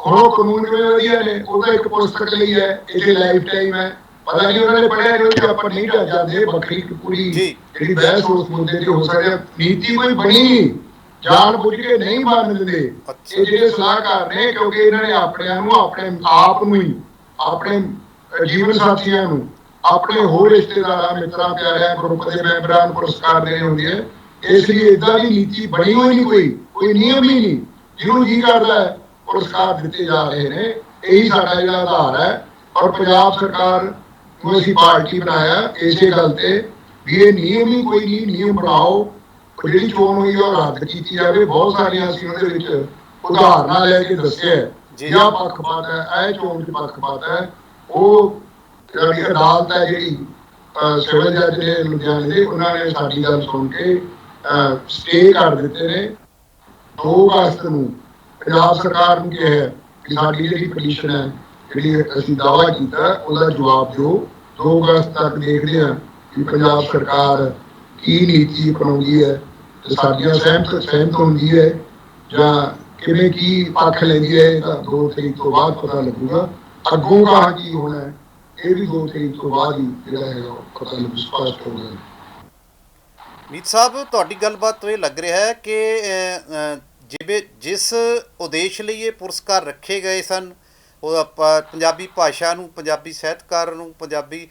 ਹੁਣ ਉਹ ਕਾਨੂੰਨ ਕਿਵੇਂ ਵਧੀਆ ਨੇ? ਉਹਦਾ ਇੱਕ ਪੁਸਤਕ ਲਈ ਹੈ, ਇਹਦੇ ਲਾਈਫ ਟਾਈਮ ਹੈ, ਪਤਾ ਨਹੀਂ ਉਹਨਾਂ ਨੇ ਪੜ੍ਹਿਆ ਨਹੀਂ, ਉਹਦੇ ਆਪਾਂ ਨਹੀਂ ਢੱਕ ਜਾਂਦੇ। ਵੱਖਰੀ ਪੂਰੀ ਜਿਹੜੀ ਬਹਿਸ ਉਸ ਮੁੱਦੇ ਤੇ ਹੋ ਸਕਦੀ। ਨੀਤੀ ਕੋਈ ਬਣੀ ਨਹੀਂ, ਜਾਣ ਬੁੱਝ ਕੇ ਨਹੀਂ ਮੰਨ ਦਿੰਦੇ ਇਹ ਜਿਹੜੇ ਸਲਾਹਕਾਰ ਨੇ, ਕਿਉਂਕਿ ਇਹਨਾਂ ਨੇ ਆਪਣਿਆਂ ਨੂੰ ਆਪਣੇ ਆਪ ਨੂੰ ਹੀ ਆਪਣੇ ਜੀਵਨ ਸਾਥੀਆਂ ਨੂੰ ਆਪਣੇ ਹੋਰ ਰਿਸ਼ਤੇਦਾਰਾਂ ਮਿੱਤਰਾਂ ਪਿਆਰਿਆਂ ਗਰੁੱਪ ਦੇ ਮੈਂਬਰਾਂ ਨੂੰ ਪੁਰਸਕਾਰ ਦੇਣੇ ਹੁੰਦੇ ਹੈ। ਇਸ ਲਈ ਏਦਾਂ ਦੀ ਨੀਤੀ ਬਣੀ ਹੋਈ ਨਹੀਂ, ਕੋਈ ਨਿਯਮ ਹੀ ਨਹੀਂ। ਜਿਹਨੂੰ ਜੀ ਕਰਦਾ ਹੈ ਪੁਰਸਕਾਰ ਦਿੱਤੇ ਜਾ ਰਹੇ ਨੇ। ਇਹੀ ਸਾਡਾ ਜਿਹੜਾ ਆਧਾਰ ਹੈ। ਔਰ ਪੰਜਾਬ ਸਰਕਾਰ ਨੂੰ ਅਸੀਂ ਪਾਰਟੀ ਬਣਾਇਆ ਇਸੇ ਗੱਲ ਤੇ ਵੀ ਇਹ ਨਿਯਮ ਹੀ ਕੋਈ ਨਹੀਂ, ਨਿਯਮ ਬਣਾਓ, ਜਿਹੜੀ ਚੋਣ ਹੋਈ ਉਹ ਰੱਦ ਕੀਤੀ ਜਾਵੇ। ਬਹੁਤ ਸਾਰੀਆਂ ਅਸੀਂ ਉਹਦੇ ਵਿੱਚ ਉਦਾਹਰਨਾਂ ਲੈ ਕੇ ਦੱਸਿਆ ਜਾਂ ਪੱਖਪਾਤ ਹੈ, ਇਹ ਚੋਣ 'ਚ ਪੱਖਪਾਤ ਹੈ। ਉਹ ਜਿਹੜੀ ਅਦਾਲਤ ਹੈ, ਜਿਹੜੀ ਸਿਵਲ ਜੱਜ ਨੇ ਲੁਧਿਆਣੇ ਦੇ, ਉਹਨਾਂ ਨੇ ਸਾਡੀ ਗੱਲ ਸੁਣ ਕੇ ਸਟੇ ਕਰ ਦਿੱਤੇ ਨੇ। 2 ਅਗਸਤ ਨੂੰ ਪੰਜਾਬ ਸਰਕਾਰ ਨੂੰ ਕਿਹਾ ਕਿ ਸਾਡੀ ਜਿਹੜੀ ਪਟੀਸ਼ਨ ਹੈ, ਜਿਹੜੀ ਅਸੀਂ ਦਾਅਵਾ ਕੀਤਾ, ਉਹਦਾ ਜਵਾਬ ਦਿਓ। 2 ਅਗਸਤ ਤੱਕ ਦੇਖਦੇ ਹਾਂ ਕਿ ਪੰਜਾਬ ਸਰਕਾਰ ਕੀ ਨੀਤੀ ਅਪਣਾਉਂਦੀ ਹੈ ਤੇ ਸਾਡੀਆਂ ਸਹਿਮਤ ਹੁੰਦੀ ਹੈ ਜਾਂ ਕਿਵੇਂ ਕੀ ਪੱਖ ਲੈਂਦੀ ਹੈ। ਤਾਂ 2 ਤਰੀਕ ਤੋਂ ਬਾਅਦ ਪਤਾ ਲੱਗੂਗਾ। ਅੱਗੋਂ ਕਹਾਂ ਕੀ ਹੋਣਾ ਹੈ ਇਹ ਵੀ 2 ਤਰੀਕ ਤੋਂ ਬਾਅਦ ਹੀ ਜਿਹੜਾ ਹੈਗਾ ਪਤਾ ਲੱਗੂ, ਸਪਸ਼ਟ ਹੋ ਜਾਏਗਾ। ਮੀਤ ਸਾਹਿਬ, ਤੁਹਾਡੀ ਗੱਲਬਾਤ ਤੋਂ ਇਹ ਲੱਗ ਰਿਹਾ ਹੈ ਕਿ ਜਿਵੇਂ ਜਿਸ ਉਦੇਸ਼ ਲਈ ਇਹ ਪੁਰਸਕਾਰ ਰੱਖੇ ਗਏ ਸਨ, ਉਹ ਆਪਾਂ ਪੰਜਾਬੀ ਭਾਸ਼ਾ ਨੂੰ, ਪੰਜਾਬੀ ਸਾਹਿਤਕਾਰ ਨੂੰ, ਪੰਜਾਬੀ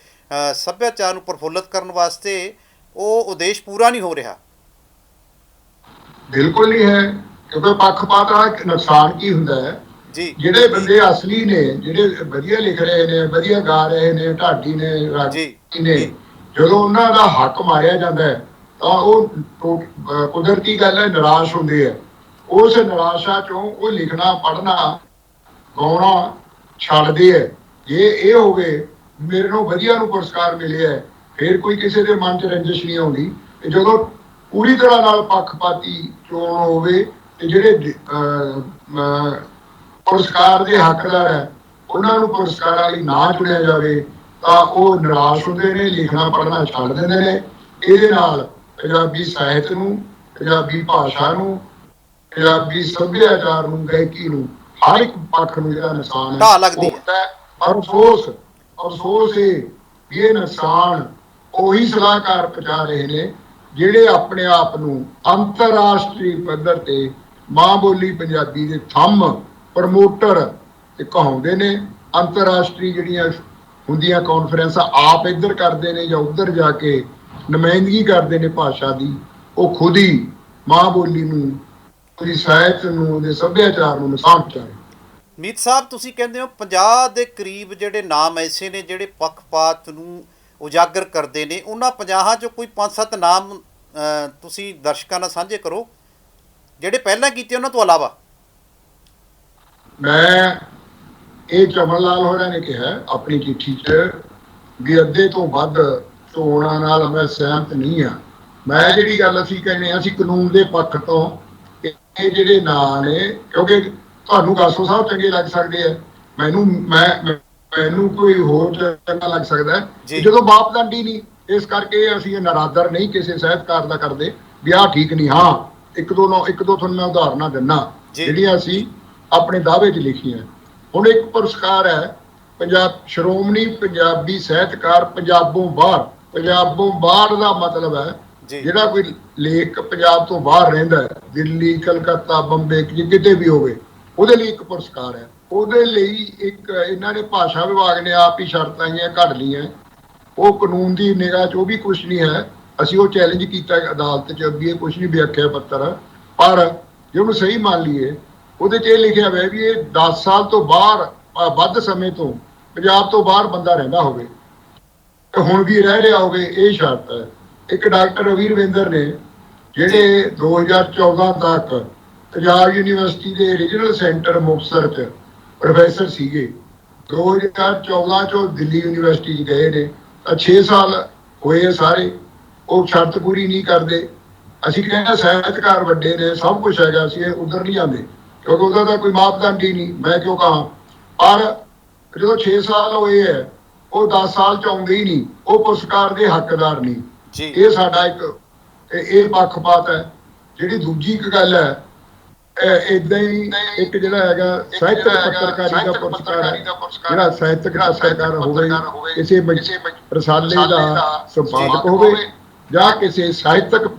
ਸੱਭਿਆਚਾਰ ਨੂੰ ਪ੍ਰਫੁੱਲਤ ਕਰਨ ਵਾਸਤੇ, ਉਹ ਉਦੇਸ਼ ਪੂਰਾ ਨਹੀਂ ਹੋ ਰਿਹਾ। ਬਿਲਕੁਲ ਨਹੀਂ ਹੈ, ਕਿਉਂਕਿ ਪੱਖਪਾਤ ਦਾ ਨੁਕਸਾਨ ਕੀ ਹੁੰਦਾ ਹੈ ਜੀ? ਜਿਹੜੇ ਬੰਦੇ ਅਸਲੀ ਨੇ, ਜਿਹੜੇ ਵਧੀਆ ਲਿਖ ਰਹੇ ਨੇ, ਵਧੀਆ ਗਾ ਰਹੇ ਨੇ, ਢਾਡੀ ਨੇ, ਰਾਗੀ ਨੇ, ਜਦੋਂ ਉਹਨਾਂ ਦਾ ਹੱਕ ਮਾਰਿਆ ਜਾਂਦਾ ਹੈ ਤਾਂ ਉਹ ਕੁਦਰਤੀ ਗੱਲ ਹੈ, ਨਿਰਾਸ਼ ਹੁੰਦੇ ਹੈ। ਉਸ ਨਿਰਾਸ਼ਾ ਚੋਂ ਉਹ ਲਿਖਣਾ, ਪੜ੍ਹਨਾ, ਗਾਉਣਾ ਛੱਡਦੇ ਹੈ। ਜੇ ਇਹ ਹੋਵੇ ਮੇਰੇ ਨੂੰ ਵਧੀਆ ਨੂੰ ਪੁਰਸਕਾਰ ਮਿਲਿਆ, ਫਿਰ ਕੋਈ ਕਿਸੇ ਦੇ ਮਨ 'ਚ ਰੰਜਿਸ਼ ਨਹੀਂ ਆਉਂਦੀ। ਤੇ ਜਦੋਂ ਪੂਰੀ ਤਰ੍ਹਾਂ ਨਾਲ ਪੱਖਪਾਤੀ ਚੋਣ ਹੋਵੇ ਤੇ ਜਿਹੜੇ ਪੁਰਸਕਾਰ ਦੇ ਹੱਕਦਾਰ ਹੈ ਉਹਨਾਂ ਨੂੰ ਪੁਰਸਕਾਰਾਂ ਲਈ ਨਾ ਚੁਣਿਆ ਜਾਵੇ ਤਾਂ ਉਹ ਨਿਰਾਸ਼ ਹੁੰਦੇ ਨੇ, ਲਿਖਣਾ ਪੜ੍ਹਨਾ ਛੱਡ ਦਿੰਦੇ ਨੇ। ਇਹਦੇ ਨਾਲ ਪੰਜਾਬੀ ਸਾਹਿਤ ਨੂੰ, ਪੰਜਾਬੀ ਭਾਸ਼ਾ ਨੂੰ, ਪੰਜਾਬੀ ਸੱਭਿਆਚਾਰ ਨੂੰ, ਗਾਇਕੀ ਨੂੰ, ਹਰ ਇੱਕ ਪੱਖ ਨੂੰ ਜਿਹੜਾ ਨੁਕਸਾਨ ਹੈ। ਅਫਸੋਸ ਇਹ ਵੀ ਇਹ ਨੁਕਸਾਨ ਉਹੀ ਸਲਾਹਕਾਰ ਪਹੁੰਚਾ ਰਹੇ ਨੇ ਜਿਹੜੇ ਆਪਣੇ ਆਪ ਨੂੰ ਅੰਤਰਰਾਸ਼ਟਰੀ ਪੱਧਰ ਤੇ ਮਾਂ ਬੋਲੀ ਪੰਜਾਬੀ ਦੇ ਥੰਮ ਪ੍ਰਮੋਟਰ ਤੇ ਕਹਾਉਂਦੇ ਨੇ। ਅੰਤਰਰਾਸ਼ਟਰੀ ਜਿਹੜੀਆਂ ਹੁੰਦੀਆਂ ਕਾਨਫਰੰਸਾਂ ਆਪ ਇੱਧਰ ਕਰਦੇ ਨੇ ਜਾਂ ਉੱਧਰ ਜਾ ਕੇ ਨੁਮਾਇੰਦਗੀ ਕਰਦੇ ਨੇ ਭਾਸ਼ਾ ਦੀ, ਉਹ ਖੁਦ ਹੀ ਮਾਂ ਬੋਲੀ ਨੂੰ, ਉਹਦੀ ਸਾਹਿਤ ਨੂੰ, ਉਹਦੇ ਸੱਭਿਆਚਾਰ ਨੂੰ ਨੁਕਸਾਨ ਪਹੁੰਚਾ ਰਹੇ। ਮੀਤ ਸਾਹਿਬ, ਤੁਸੀਂ ਕਹਿੰਦੇ ਹੋ 50 ਦੇ ਕਰੀਬ ਜਿਹੜੇ ਨਾਮ ਐਸੇ ਨੇ ਜਿਹੜੇ ਪੱਖਪਾਤ ਨੂੰ ਉਜਾਗਰ ਕਰਦੇ ਨੇ। ਉਹਨਾਂ 50 'ਚੋਂ ਕੋਈ 5-7 ਨਾਮ ਤੁਸੀਂ ਦਰਸ਼ਕਾਂ ਨਾਲ ਸਾਂਝੇ ਕਰੋ ਜਿਹੜੇ ਪਹਿਲਾਂ ਕੀਤੇ ਉਹਨਾਂ ਤੋਂ ਇਲਾਵਾ। ਮੈਂ ਇਹ ਚਮਨ ਲਾਲ ਹੋਰਾਂ ਨੇ ਕਿਹਾ ਆਪਣੀ ਚਿੱਠੀ 'ਚ ਵੀ ਅੱਧੇ ਤੋਂ ਵੱਧ ਚੋਣਾਂ ਨਾਲ ਮੈਂ ਸਹਿਮਤ ਨਹੀਂ ਹਾਂ। ਮੈਂ ਜਿਹੜੀ ਗੱਲ ਅਸੀਂ ਕਹਿੰਦੇ ਹਾਂ, ਅਸੀਂ ਕਾਨੂੰਨ ਦੇ ਪੱਖ ਤੋਂ ਇਹ ਜਿਹੜੇ ਨਾਂ ਨੇ, ਕਿਉਂਕਿ ਤੁਹਾਨੂੰ ਗਾਸੋ ਸਾਹਿਬ ਚੰਗੇ ਲੱਗ ਸਕਦੇ ਆ, ਮੈਨੂੰ ਕੋਈ ਹੋਰ ਚੰਗਾ ਲੱਗ ਸਕਦਾ ਹੈ। ਜਦੋਂ ਮਾਪਦੰਡ ਹੀ ਨਹੀਂ, ਇਸ ਕਰਕੇ ਅਸੀਂ ਇਹ ਨਰਾਦਰ ਨਹੀਂ ਕਿਸੇ ਸਾਹਿਤਕਾਰ ਦਾ ਕਰਦੇ ਵੀ ਆਹ ਠੀਕ ਨਹੀਂ। ਹਾਂ, ਇੱਕ ਦੋ ਤੁਹਾਨੂੰ ਮੈਂ ਉਦਾਹਰਨਾਂ ਦਿੰਦਾ ਜਿਹੜੀਆਂ ਅਸੀਂ ਆਪਣੇ ਦਾਅਵੇ 'ਚ ਲਿਖੀਆਂ। ਹੁਣ ਇੱਕ ਪੁਰਸਕਾਰ ਹੈ ਸ਼੍ਰੋਮਣੀ ਪੰਜਾਬੀ ਸਾਹਿਤਕਾਰ ਪੰਜਾਬੋਂ ਬਾਹਰ ਦਾ ਮਤਲਬ ਹੈ ਜਿਹੜਾ ਕੋਈ ਲੇਖ ਪੰਜਾਬ ਤੋਂ ਬਾਹਰ ਰਹਿੰਦਾ ਹੈ, ਦਿੱਲੀ, ਕਲਕੱਤਾ, ਬੰਬੇ, ਕਿਤੇ ਵੀ ਹੋਵੇ, ਉਹਦੇ ਲਈ ਇੱਕ ਪੁਰਸਕਾਰ ਹੈ। ਉਹਦੇ ਲਈ ਇੱਕ ਇਹਨਾਂ ਨੇ ਭਾਸ਼ਾ ਵਿਭਾਗ ਨੇ ਆਪ ਹੀ ਸ਼ਰਤਾਂ ਜਿਹੀਆਂ ਘੜ ਲਈਆਂ। ਉਹ ਕਾਨੂੰਨ ਦੀ ਨਿਗਾਹ 'ਚ ਉਹ ਵੀ ਕੁਛ ਨਹੀਂ ਹੈ। ਅਸੀਂ ਉਹ ਚੈਲੰਜ ਕੀਤਾ ਅਦਾਲਤ 'ਚ ਵੀ ਇਹ ਕੁਛ ਨਹੀਂ ਵਿਆਖਿਆ ਪੱਤਰ, ਪਰ ਜੇ ਉਹਨੂੰ ਸਹੀ ਮੰਨ ਲਈਏ ਉਹਦੇ 'ਚ ਇਹ ਲਿਖਿਆ ਹੋਇਆ ਵੀ ਇਹ 10 ਸਾਲ ਤੋਂ ਬਾਹਰ ਵੱਧ ਸਮੇਂ ਤੋਂ ਪੰਜਾਬ ਤੋਂ ਬਾਹਰ ਬੰਦਾ ਰਹਿੰਦਾ ਹੋਵੇ, ਹੁਣ ਵੀ ਰਹਿ ਰਿਹਾ ਹੋਵੇ, ਇਹ ਸ਼ਰਤ ਹੈ। ਇੱਕ ਡਾਕਟਰ ਰਵੀ ਰਵਿੰਦਰ ਨੇ ਜਿਹੜੇ 2014 ਤੱਕ ਪੰਜਾਬ ਯੂਨੀਵਰਸਿਟੀ ਦੇ ਰੀਜਨਲ ਸੈਂਟਰ ਮੁਕਤਸਰ 'ਚ ਪ੍ਰੋਫੈਸਰ ਸੀਗੇ, 2014 'ਚੋਂ ਦਿੱਲੀ ਯੂਨੀਵਰਸਿਟੀ 'ਚ ਗਏ ਨੇ, 6 ਸਾਲ ਹੋਏ ਸਾਰੇ, ਉਹ ਸ਼ਰਤ ਪੂਰੀ ਨਹੀਂ ਕਰਦੇ। ਅਸੀਂ ਕਹਿੰਦੇ ਸਾਹਿਤਕਾਰ ਵੱਡੇ ਨੇ, ਸਭ ਕੁਛ ਹੈਗਾ, ਅਸੀਂ ਉਧਰ ਨਹੀਂ ਜਾਂਦੇ ਕਿਉਂਕਿ ਉਹਦਾ ਤਾਂ ਕੋਈ ਮਾਪਦੰਡ ਹੀ ਨਹੀਂ, ਮੈਂ ਕਿਉਂ ਕਹਾਂ। ਪਰ ਜਦੋਂ 6 ਸਾਲ ਹੋਏ ਹੈ ਉਹ 10 ਸਾਲ 'ਚ ਆਉਂਦੇ ਹੀ ਨਹੀਂ, ਉਹ ਪੁਰਸਕਾਰ ਦੇ ਹੱਕਦਾਰ ਨਹੀਂ। ਇਹ ਸਾਡਾ ਇਹ ਪੱਖਪਾਤ ਹੈ। ਜਿਹੜੀ ਦੂਜੀ ਇੱਕ ਗੱਲ ਹੈ, ਏਦਾਂ ਹੀ ਇੱਕ ਜਿਹੜਾ ਹੈਗਾ ਸਾਹਿਤਕ ਪੱਤਰਕਾਰੀ ਦਾ ਪੁਰਸਕਾਰ ਹੈ, ਜਿਹੜਾ ਸਾਹਿਤਕ ਪੱਤਰਕਾਰ ਹੋਵੇ, ਕਿਸੇ ਰਸਾਲੇ ਦਾ ਸੰਪਾਦਕ ਹੋਵੇ ਜਾਂ ਕਿਸੇ ਸਾਹਿਤਕ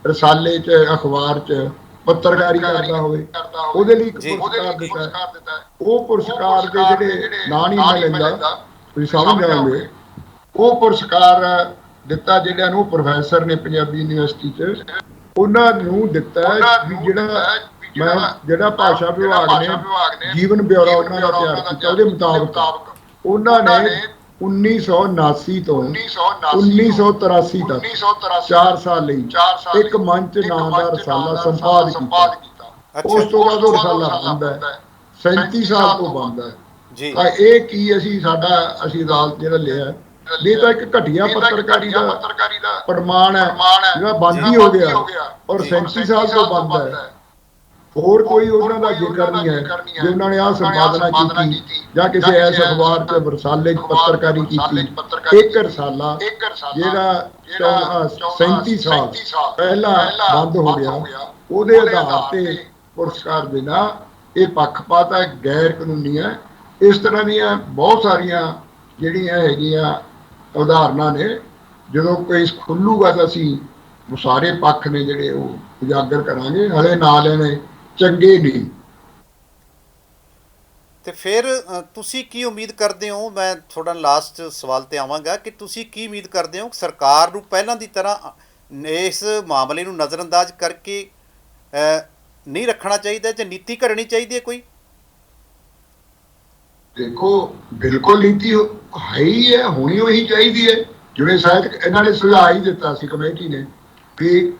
ਰਸਾਲੇ 'ਚ ਅਖਬਾਰ 'ਚ ਪੱਤਰਕਾਰੀ ਕਰਦਾ ਹੋਵੇ, ਉਹਦੇ ਲਈ ਇੱਕ ਪੁਰਸਕਾਰ ਦਿੱਤਾ। ਉਹ ਪੁਰਸਕਾਰ ਦੇ ਜਿਹੜੇ ਨਾਂ ਨਹੀਂ ਮੈਂ ਲੈਂਦਾ, ਤੁਸੀਂ ਸਮਝ ਜਾਓਗੇ। ਉਹ ਪੁਰਸਕਾਰ ਦਿੱਤਾ ਜਿਹੜਿਆਂ ਨੂੰ ਪ੍ਰੋਫੈਸਰ ਨੇ ਪੰਜਾਬੀ ਯੂਨੀਵਰਸਿਟੀ 'ਚ, ਉਹਨਾਂ ਨੂੰ ਦਿੱਤਾ ਵੀ ਜਿਹੜਾ ਭਾਸ਼ਾ ਵਿਭਾਗ ਨੇ ਜੀਵਨ ਬਿਉਰਾ ਉਹਨਾਂ ਦਾ ਤਿਆਰ ਕੀਤਾ, ਉਹਦੇ ਮੁਤਾਬਕ ਉਹਨਾਂ ਨੇ 1979 ਤੋਂ 1983 ਤੱਕ 4 ਸਾਲ ਲਈ ਇੱਕ ਮੰਚ ਨਾਂ ਦਾ ਰਸਾਲਾ ਸੰਪਾਦਿਤ ਕੀਤਾ। ਉਸ ਤੋਂ ਬਾਅਦ ਉਹ ਰਸਾਲਾ ਬੰਦ ਹੈ, 37 ਸਾਲ ਤੋਂ ਬੰਦ ਹੈ। ਤਾਂ ਇਹ ਕੀ ਅਸੀਂ ਅਦਾਲਤ ਜਿਹੜਾ ਲਿਆ, ਇਹ ਤਾਂ ਇੱਕ ਘਟੀਆ ਪੱਤਰਕਾਰੀ ਦਾ ਪ੍ਰਮਾਣ ਹੈ ਜਿਹੜਾ ਬੰਦ ਹੀ ਹੋ ਗਿਆ, ਔਰ 37 ਸਾਲ ਤੋਂ ਬੰਦ ਹੈ। ਹੋਰ ਕੋਈ ਉਹਨਾਂ ਦਾ ਜ਼ਿਕਰ ਨਹੀਂ ਹੈ ਜੇ ਉਹਨਾਂ ਨੇ ਆਹ ਸੰਪਾਦਨਾ ਕੀਤੀ ਜਾਂ ਕਿਸੇ ਐਸੇ ਅਖਬਾਰ 'ਚ ਰਸਾਲੇ 'ਚ ਪੱਤਰਕਾਰੀ ਕੀਤੀ। ਇੱਕ ਰਸਾਲਾ ਜਿਹੜਾ 37 ਸਾਲ ਪਹਿਲਾਂ ਬੰਦ ਹੋ ਗਿਆ, ਉਹਦੇ ਆਧਾਰ ਤੇ ਪੁਰਸਕਾਰ ਦੇਣਾ ਇਹ ਪੱਖਪਾਤ ਹੈ, ਗੈਰ ਕਾਨੂੰਨੀ ਹੈ। ਇਸ ਤਰ੍ਹਾਂ ਦੀਆਂ ਬਹੁਤ ਸਾਰੀਆਂ ਜਿਹੜੀਆਂ ਹੈਗੀਆਂ ਉਦਾਹਰਨਾਂ ਨੇ। ਜਦੋਂ ਕੋਈ ਖੁੱਲੂਗਾ ਤਾਂ ਅਸੀਂ ਸਾਰੇ ਪੱਖ ਨੇ ਜਿਹੜੇ ਉਹ ਉਜਾਗਰ ਕਰਾਂਗੇ। ਹਲੇ ਨਾ ਲੈਣੇ ਚੰਗੇ ਨਹੀਂ। ਤੇ ਫਿਰ ਤੁਸੀਂ ਕੀ ਉਮੀਦ ਕਰਦੇ ਹੋ? ਮੈਂ ਤੁਹਾਡਾ ਲਾਸਟ ਸਵਾਲ ਤੇ ਆਵਾਂਗਾ ਕਿ ਤੁਸੀਂ ਕੀ ਉਮੀਦ ਕਰਦੇ ਹੋ ਸਰਕਾਰ ਨੂੰ ਪਹਿਲਾਂ ਦੀ ਤਰ੍ਹਾਂ ਇਸ ਮਾਮਲੇ ਨੂੰ ਨਜ਼ਰਅੰਦਾਜ਼ ਕਰਕੇ ਨਹੀਂ ਰੱਖਣਾ ਚਾਹੀਦਾ ਜਾਂ ਨੀਤੀ ਘੜਨੀ ਚਾਹੀਦੀ ਹੈ ਕੋਈ? ਦੇਖੋ, ਬਿਲਕੁਲ ਨੀਤੀ ਹੈ ਹੀ ਹੈ, ਹੋਣੀ ਉਹੀ ਚਾਹੀਦੀ ਹੈ। ਜਿਵੇਂ ਸ਼ਾਇਦ ਇਹਨਾਂ ਨੇ ਸੁਝਾਅ ਹੀ ਦਿੱਤਾ ਸੀ ਕਮੇਟੀ ਨੇ ਵੀ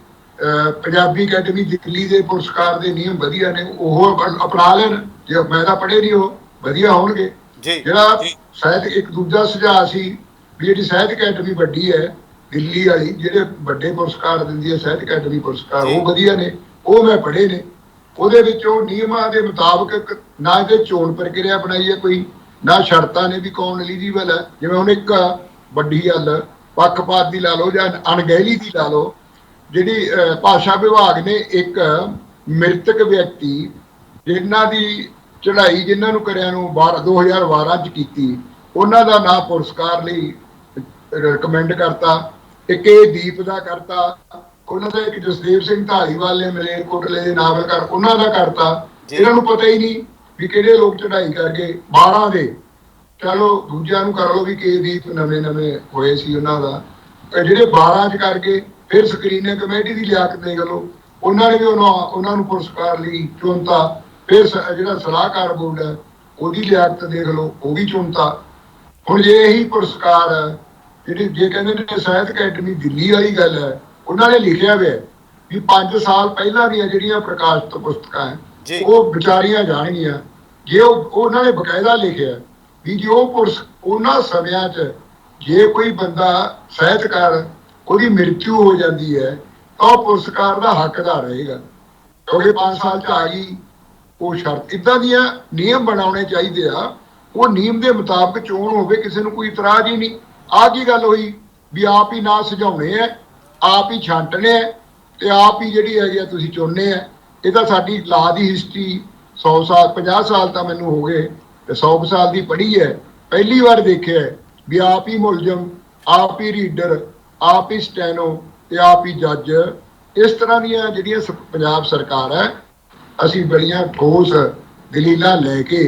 ਪੰਜਾਬੀ ਅਕੈਡਮੀ ਦਿੱਲੀ ਦੇ ਪੁਰਸਕਾਰ ਦੇ ਨਿਯਮ ਵਧੀਆ ਨੇ, ਉਹ ਅਪਣਾ ਲੈਣ। ਜੇ ਮੈਂ ਤਾਂ ਪੜ੍ਹੇ ਨਹੀਂ, ਉਹ ਵਧੀਆ ਹੋਣਗੇ। ਜਿਹੜਾ ਸ਼ਾਇਦ ਇੱਕ ਦੂਜਾ ਸੁਝਾਅ ਸੀ ਵੀ ਜਿਹੜੀ ਸਾਹਿਤ ਅਕੈਡਮੀ ਵੱਡੀ ਹੈ ਦਿੱਲੀ ਵਾਲੀ, ਜਿਹੜੇ ਵੱਡੇ ਪੁਰਸਕਾਰ ਦਿੰਦੀ ਹੈ ਸਾਹਿਤ ਅਕੈਡਮੀ ਪੁਰਸਕਾਰ, ਉਹ ਵਧੀਆ ਨੇ, ਉਹ ਮੈਂ ਪੜ੍ਹੇ ਨੇ। ਉਹਦੇ ਵਿੱਚ ਉਹ ਨਿਯਮਾਂ ਦੇ ਮੁਤਾਬਕ ਨਾ ਇਹਦੇ ਚੋਣ ਪ੍ਰਕਿਰਿਆ ਬਣਾਈ ਹੈ ਕੋਈ, ਨਾ ਸ਼ਰਤਾਂ ਨੇ ਵੀ ਕੌਣ ਐਲੀਜੀਬਲ ਹੈ। ਜਿਵੇਂ ਹੁਣ ਇੱਕ ਵੱਡੀ ਗੱਲ ਪੱਖਪਾਤ ਦੀ ਲਾ ਲਓ ਜਾਂ ਅਣਗਹਿਲੀ ਦੀ ਲਾ ਲਓ, ਜਿਹੜੀ ਭਾਸ਼ਾ ਵਿਭਾਗ ਨੇ ਇੱਕ ਮ੍ਰਿਤਕ ਵਿਅਕਤੀ ਜਿਨ੍ਹਾਂ ਦੀ ਚੜ੍ਹਾਈ ਜਿਨ੍ਹਾਂ ਨੂੰ ਕਰਿਆ ਨੂੰ 2012 'ਚ ਕੀਤੀ, ਉਹਨਾਂ ਦਾ ਨਾਂ ਪੁਰਸਕਾਰ ਲਈ ਰਿਕਮੈਂਡ ਕਰਤਾ। ਇੱਕ ਇਹ ਦੀਪ ਦਾ ਕਰਤਾ, ਉਹਨਾਂ ਦਾ ਇੱਕ ਜਸਦੇਵ ਸਿੰਘ ਢਾਲੀਵਾਲ ਨੇ ਮਲੇਰਕੋਟਲੇ ਦੇ ਨਾਵਲਕਾਰ, ਉਹਨਾਂ ਦਾ ਕਰਤਾ। ਇਹਨਾਂ ਨੂੰ ਪਤਾ ਹੀ ਨਹੀਂ ਵੀ ਕਿਹੜੇ ਲੋਕ ਚੜ੍ਹਾਈ ਕਰਕੇ 12 ਦੇ, ਚਲੋ ਦੂਜਿਆਂ ਨੂੰ ਕਰ ਲਓ ਵੀ ਕੇ ਦੀਪ ਨਵੇਂ ਹੋਏ ਸੀ ਉਹਨਾਂ ਦਾ, ਜਿਹੜੇ 12 'ਚ ਕਰਕੇ ਫਿਰ ਸਕਰੀਨਿੰਗ ਕਮੇਟੀ ਦੀ ਲਿਆਕਤ ਦੇਖ ਲਓ, ਉਹਨਾਂ ਨੇ ਵੀ ਉਹਨਾਂ ਨੂੰ ਪੁਰਸਕਾਰ ਲਈ ਚੁਣਤਾ। ਫਿਰ ਜਿਹੜਾ ਸਲਾਹਕਾਰ ਬੋਰਡ ਹੈ ਉਹਦੀ ਲਿਆਕਤ ਦੇਖ ਲਓ, ਉਹ ਵੀ ਚੁਣਤਾ। ਹੁਣ ਜੇ ਇਹੀ ਪੁਰਸਕਾਰ ਜਿਹੜੀ ਜੇ ਕਹਿੰਦੇ ਨੇ ਸਾਹਿਤ ਅਕੈਡਮੀ ਦਿੱਲੀ ਵਾਲੀ ਗੱਲ ਹੈ, ਉਹਨਾਂ ਨੇ ਲਿਖਿਆ ਹੋਇਆ ਵੀ 5 ਸਾਲ ਪਹਿਲਾਂ ਦੀਆਂ ਜਿਹੜੀਆਂ ਪ੍ਰਕਾਸ਼ਿਤ ਪੁਸਤਕਾਂ ਹੈ ਉਹ ਵਿਚਾਰੀਆਂ ਜਾਣਗੀਆਂ। ਜੇ ਉਹਨਾਂ ਨੇ ਬਕਾਇਦਾ ਲਿਖਿਆ ਵੀ ਜੇ ਉਹਨਾਂ ਸਮਿਆਂ 'ਚ ਜੇ ਕੋਈ ਬੰਦਾ ਸਾਹਿਤਕਾਰ ਉਹਦੀ ਮ੍ਰਿਤੂ ਹੋ ਜਾਂਦੀ ਹੈ ਤਾਂ ਉਹ ਪੁਰਸਕਾਰ ਦਾ ਹੱਕਦਾਰ ਰਹੇਗਾ, ਕਿਉਂਕਿ 5 ਸਾਲ 'ਚ ਆ ਗਈ ਉਹ ਸ਼ਰਤ। ਇੱਦਾਂ ਦੀਆਂ ਨਿਯਮ ਬਣਾਉਣੇ ਚਾਹੀਦੇ ਆ, ਉਹ ਨਿਯਮ ਦੇ ਮੁਤਾਬਕ ਚੋਣ ਹੋਵੇ, ਕਿਸੇ ਨੂੰ ਕੋਈ ਇਤਰਾਜ਼ ਹੀ ਨਹੀਂ। ਆਹ ਕੀ ਗੱਲ ਹੋਈ ਵੀ ਆਪ ਹੀ ਨਾ ਸੁਝਾਉਣੇ ਆ, ਆਪ ਹੀ ਛਾਂਟਣੇ ਆ ਤੇ ਆਪ ਹੀ ਜਿਹੜੀ ਹੈਗੀ ਆ ਤੁਸੀਂ ਚੁਣਨੇ ਆ। ਇਹ ਤਾਂ ਸਾਡੀ ਲਾ ਦੀ ਹਿਸਟਰੀ 100 ਸਾਲ 50 ਸਾਲ ਤਾਂ ਮੈਨੂੰ ਹੋ ਗਏ ਤੇ 100 ਸਾਲ ਦੀ ਪੜ੍ਹੀ ਹੈ, ਪਹਿਲੀ ਵਾਰ ਦੇਖਿਆ ਵੀ ਆਪ ਹੀ ਮੁਲਜ਼ਮ, ਆਪ ਹੀ ਰੀਡਰ, ਆਪ ਹੀ ਸਟੈਨੋ ਤੇ ਆਪ ਹੀ ਜੱਜ। ਇਸ ਤਰ੍ਹਾਂ ਦੀਆਂ ਜਿਹੜੀਆਂ ਪੰਜਾਬ ਸਰਕਾਰ ਹੈ, ਅਸੀਂ ਬੜੀਆਂ ਠੋਸ ਦਲੀਲਾਂ ਲੈ ਕੇ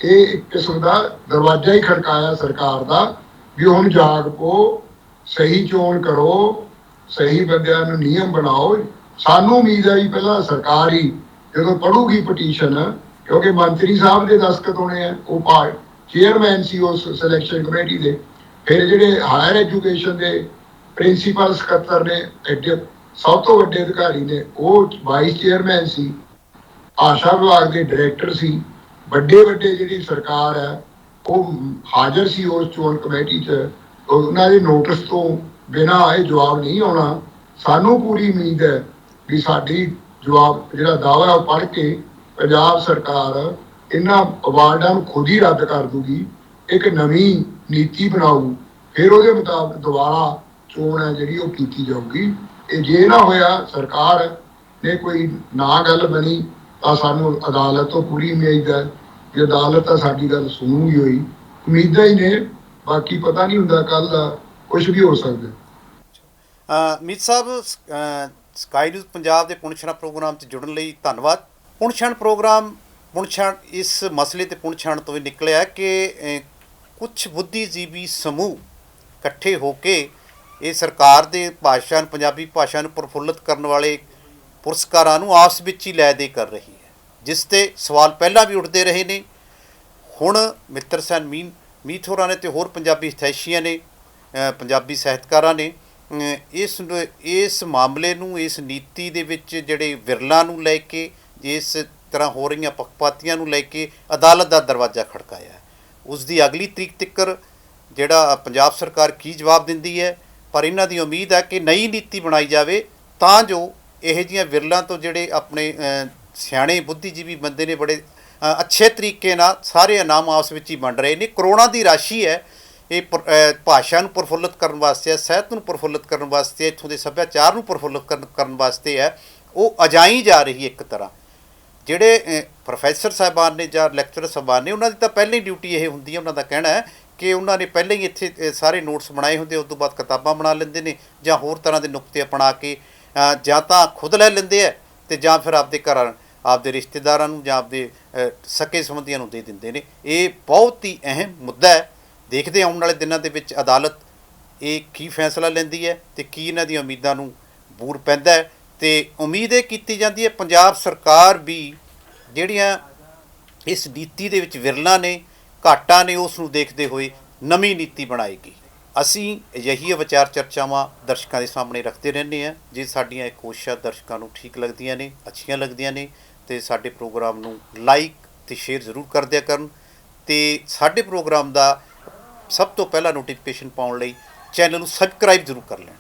ਇਹ ਇੱਕ ਕਿਸਮ ਦਾ ਦਰਵਾਜ਼ਾ ਹੀ ਖੜਕਾਇਆ ਸਰਕਾਰ ਦਾ ਵੀ ਹੁਣ ਜਾਗ ਪੋ, ਸਹੀ ਚੋਣ ਕਰੋ, ਸਹੀ ਬੰਦਿਆਂ ਨੂੰ ਨਿਯਮ ਬਣਾਓ। ਸਾਨੂੰ ਉਮੀਦ ਹੈ ਵੀ ਪਹਿਲਾਂ ਸਰਕਾਰ ਹੀ ਜਦੋਂ ਪੜੂਗੀ ਪਟੀਸ਼ਨ, ਕਿਉਂਕਿ ਮੰਤਰੀ ਸਾਹਿਬ ਦੇ ਦਸਤਖਤ ਹੋਣੇ ਆ, ਉਹ ਚੇਅਰਮੈਨ ਸੀ ਉਸ ਸਿਲੈਕਸ਼ਨ ਕਮੇਟੀ ਦੇ, ਫਿਰ ਜਿਹੜੇ ਹਾਇਰ ਐਜੂਕੇਸ਼ਨ ਦੇ ਪ੍ਰਿੰਸੀਪਲ ਸਕੱਤਰ ਨੇ, ਐਡੇ ਸਭ ਤੋਂ ਵੱਡੇ ਅਧਿਕਾਰੀ ਨੇ, ਉਹ ਵਾਈਸ ਚੇਅਰਮੈਨ ਸੀ, ਆਸ਼ਾ ਵਿਭਾਗ ਦੇ ਡਾਇਰੈਕਟਰ ਸੀ, ਵੱਡੇ ਵੱਡੇ ਜਿਹੜੀ ਸਰਕਾਰ ਹੈ ਉਹ ਹਾਜ਼ਰ ਸੀ ਉਸ ਚੋਣ ਕਮੇਟੀ 'ਚ। ਉਹਨਾਂ ਦੇ ਨੋਟਿਸ ਤੋਂ ਬਿਨਾਂ ਇਹ ਜਵਾਬ ਨਹੀਂ ਆਉਣਾ। ਸਾਨੂੰ ਪੂਰੀ ਉਮੀਦ ਹੈ ਵੀ ਸਾਡੀ ਜਵਾਬ ਜਿਹੜਾ ਦਾਅਵਾ ਉਹ ਪੜ੍ਹ ਕੇ ਪੰਜਾਬ ਸਰਕਾਰ ਇਹਨਾਂ ਅਵਾਰਡਾਂ ਨੂੰ ਖੁਦ ਹੀ ਰੱਦ ਕਰ ਦੂਗੀ, ਇੱਕ ਨਵੀਂ ਨੀਤੀ ਬਣਾਊ, ਫਿਰ ਉਹਦੇ ਮੁਤਾਬਕ ਦੁਬਾਰਾ ਚੋਣ ਹੈ ਜਿਹੜੀ ਉਹ ਕੀਤੀ ਜਾਊਗੀ। ਇਹ ਜੇ ਨਾ ਹੋਇਆ, ਸਰਕਾਰ ਨੇ ਕੋਈ ਨਾ ਗੱਲ ਬਣੀ, ਤਾਂ ਸਾਨੂੰ ਅਦਾਲਤ ਤੋਂ ਪੂਰੀ ਉਮੀਦ ਹੈ ਕਿ ਅਦਾਲਤ ਤਾਂ ਸਾਡੀ ਗੱਲ ਸੁਣੂਗੀ ਹੋਈ। ਉਮੀਦਾਂ ਹੀ ਨੇ, ਬਾਕੀ ਪਤਾ ਨਹੀਂ ਹੁੰਦਾ, ਕੱਲ ਦਾ ਕੁਝ ਵੀ ਹੋ ਸਕਦਾ। ਮੀਤ ਸਾਹਿਬ, ਸਕਾਈ ਨਿਊਜ਼ ਪੰਜਾਬ ਦੇ ਪੁਣਛਣ ਪ੍ਰੋਗਰਾਮ 'ਚ ਜੁੜਨ ਲਈ ਧੰਨਵਾਦ। ਪੁਣਛਣ ਪ੍ਰੋਗਰਾਮ ਇਸ ਮਸਲੇ ਤੇ ਪੁਣਛਣ ਤੋਂ ਵੀ ਨਿਕਲਿਆ ਕਿ ਕੁਝ ਬੁੱਧੀਜੀਵੀ ਸਮੂਹ ਇਕੱਠੇ ਹੋ ਕੇ ਇਹ ਸਰਕਾਰ ਦੇ ਭਾਸ਼ਾ ਨੂੰ, ਪੰਜਾਬੀ ਭਾਸ਼ਾ ਨੂੰ ਪ੍ਰਫੁੱਲਤ ਕਰਨ ਵਾਲੇ ਪੁਰਸਕਾਰਾਂ ਨੂੰ ਆਪਸ ਵਿੱਚ ਹੀ ਲੈ ਦੇ ਕਰ ਰਹੀ ਹੈ, ਜਿਸ 'ਤੇ ਸਵਾਲ ਪਹਿਲਾਂ ਵੀ ਉੱਠਦੇ ਰਹੇ ਨੇ। ਹੁਣ ਮਿੱਤਰ ਸੈਨ ਮੀਤ ਹੋਰਾਂ ਨੇ ਤੇ ਹੋਰ ਪੰਜਾਬੀ ਹਿਤੈਸ਼ੀਆਂ ਨੇ, ਪੰਜਾਬੀ ਸਾਹਿਤਕਾਰਾਂ ਨੇ ਇਸ ਮਾਮਲੇ ਨੂੰ, ਇਸ ਨੀਤੀ ਦੇ ਵਿੱਚ ਜਿਹੜੇ ਵਿਰਲਾਂ ਨੂੰ ਲੈ ਕੇ, ਇਸ ਤਰ੍ਹਾਂ ਹੋ ਰਹੀਆਂ ਪੱਖਪਾਤੀਆਂ ਨੂੰ ਲੈ ਕੇ ਅਦਾਲਤ ਦਾ ਦਰਵਾਜ਼ਾ ਖੜਕਾਇਆ। ਉਸ ਦੀ ਅਗਲੀ ਤਰੀਕ ਤੱਕ ਜਿਹੜਾ ਪੰਜਾਬ ਸਰਕਾਰ ਕੀ ਜਵਾਬ ਦਿੰਦੀ ਹੈ, ਪਰ ਇਹਨਾਂ ਦੀ ਉਮੀਦ ਹੈ ਕਿ ਨਈ ਨੀਤੀ ਬਣਾਈ ਜਾਵੇ ਤਾਂ ਜੋ ਇਹੋ ਜਿਹੀਆਂ ਵਿਰਲਾਂ ਤੋਂ ਜਿਹੜੇ ਆਪਣੇ ਸਿਆਣੇ ਬੁੱਧੀਜੀਵੀ ਬੰਦੇ ਨੇ, ਬੜੇ ਅੱਛੇ ਤਰੀਕੇ ਨਾਲ ਸਾਰੇ ਇਨਾਮ ਆਪਸ ਵਿੱਚ ਹੀ ਵੰਡ ਰਹੇ ਨੇ। ਕਰੋੜਾਂ ਦੀ ਰਾਸ਼ੀ ਹੈ, ਇਹ ਭਾਸ਼ਾ ਨੂੰ ਪ੍ਰਫੁੱਲਤ ਕਰਨ ਵਾਸਤੇ ਹੈ, ਸਾਹਿਤ ਨੂੰ ਪ੍ਰਫੁੱਲਤ ਕਰਨ ਵਾਸਤੇ, ਇੱਥੋਂ ਦੇ ਸੱਭਿਆਚਾਰ ਨੂੰ ਪ੍ਰਫੁੱਲਤ ਕਰਨ ਵਾਸਤੇ ਹੈ, ਉਹ ਅਜਾਈ ਜਾ ਰਹੀ ਇੱਕ ਤਰ੍ਹਾਂ। ਜਿਹੜੇ ਪ੍ਰੋਫੈਸਰ ਸਾਹਿਬਾਨ ਨੇ ਜਾਂ ਲੈਕਚਰਰ ਸਾਹਿਬਾਨ ਨੇ, ਉਹਨਾਂ ਦੀ ਤਾਂ ਪਹਿਲਾਂ ਹੀ ਡਿਊਟੀ ਇਹ ਹੁੰਦੀ ਹੈ, ਉਹਨਾਂ ਦਾ ਕਹਿਣਾ ਹੈ ਕਿ ਉਹਨਾਂ ਨੇ ਪਹਿਲਾਂ ਹੀ ਇੱਥੇ ਸਾਰੇ ਨੋਟਸ ਬਣਾਏ ਹੁੰਦੇ, ਉਸ ਤੋਂ ਬਾਅਦ ਕਿਤਾਬਾਂ ਬਣਾ ਲੈਂਦੇ ਨੇ, ਜਾਂ ਹੋਰ ਤਰ੍ਹਾਂ ਦੇ ਨੁਕਤੇ ਅਪਣਾ ਕੇ ਜਾਂ ਤਾਂ ਖੁਦ ਲੈ ਲੈਂਦੇ ਹੈ ਅਤੇ ਜਾਂ ਫਿਰ ਆਪਦੇ ਘਰਾਂ, ਆਪਦੇ ਰਿਸ਼ਤੇਦਾਰਾਂ ਨੂੰ ਜਾਂ ਆਪਦੇ ਸਕੇ ਸੰਬੰਧੀਆਂ ਨੂੰ ਦੇ ਦਿੰਦੇ ਨੇ। ਇਹ ਬਹੁਤ ਹੀ ਅਹਿਮ ਮੁੱਦਾ ਹੈ। ਦੇਖਦੇ ਆਉਣ ਵਾਲੇ ਦਿਨਾਂ ਦੇ ਵਿੱਚ ਅਦਾਲਤ ਇਹ ਕੀ ਫੈਸਲਾ ਲੈਂਦੀ ਹੈ ਅਤੇ ਕੀ ਇਹਨਾਂ ਦੀਆਂ ਉਮੀਦਾਂ ਨੂੰ ਬੂਰ ਪੈਂਦਾ ਹੈ। ਅਤੇ ਉਮੀਦ ਇਹ ਕੀਤੀ ਜਾਂਦੀ ਹੈ ਪੰਜਾਬ ਸਰਕਾਰ ਵੀ ਜਿਹੜੀਆਂ ਇਸ ਨੀਤੀ ਦੇ ਵਿੱਚ ਵਿਰਲਾਂ ਨੇ, ਘਾਟਾਂ ਨੇ, ਉਸ ਨੂੰ ਦੇਖਦੇ ਹੋਏ ਨਵੀਂ ਨੀਤੀ ਬਣਾਏਗੀ। ਅਸੀਂ ਅਜਿਹੀ ਵਿਚਾਰ ਚਰਚਾਵਾਂ ਦਰਸ਼ਕਾਂ ਦੇ ਸਾਹਮਣੇ ਰੱਖਦੇ ਰਹਿੰਦੇ ਹਾਂ। ਜੇ ਸਾਡੀਆਂ ਇਹ ਕੋਸ਼ਿਸ਼ਾਂ ਦਰਸ਼ਕਾਂ ਨੂੰ ਠੀਕ ਲੱਗਦੀਆਂ ਨੇ, ਅੱਛੀਆਂ ਲੱਗਦੀਆਂ ਨੇ, ਅਤੇ ਸਾਡੇ ਪ੍ਰੋਗਰਾਮ ਨੂੰ ਲਾਈਕ ਅਤੇ ਸ਼ੇਅਰ ਜ਼ਰੂਰ ਕਰ ਦਿਆ ਕਰਨ, ਅਤੇ ਸਾਡੇ ਪ੍ਰੋਗਰਾਮ ਦਾ ਸਭ ਤੋਂ ਪਹਿਲਾਂ ਨੋਟੀਫਿਕੇਸ਼ਨ ਪਾਉਣ ਲਈ ਚੈਨਲ ਨੂੰ ਸਬਸਕ੍ਰਾਈਬ ਜ਼ਰੂਰ ਕਰ ਲੈਣ।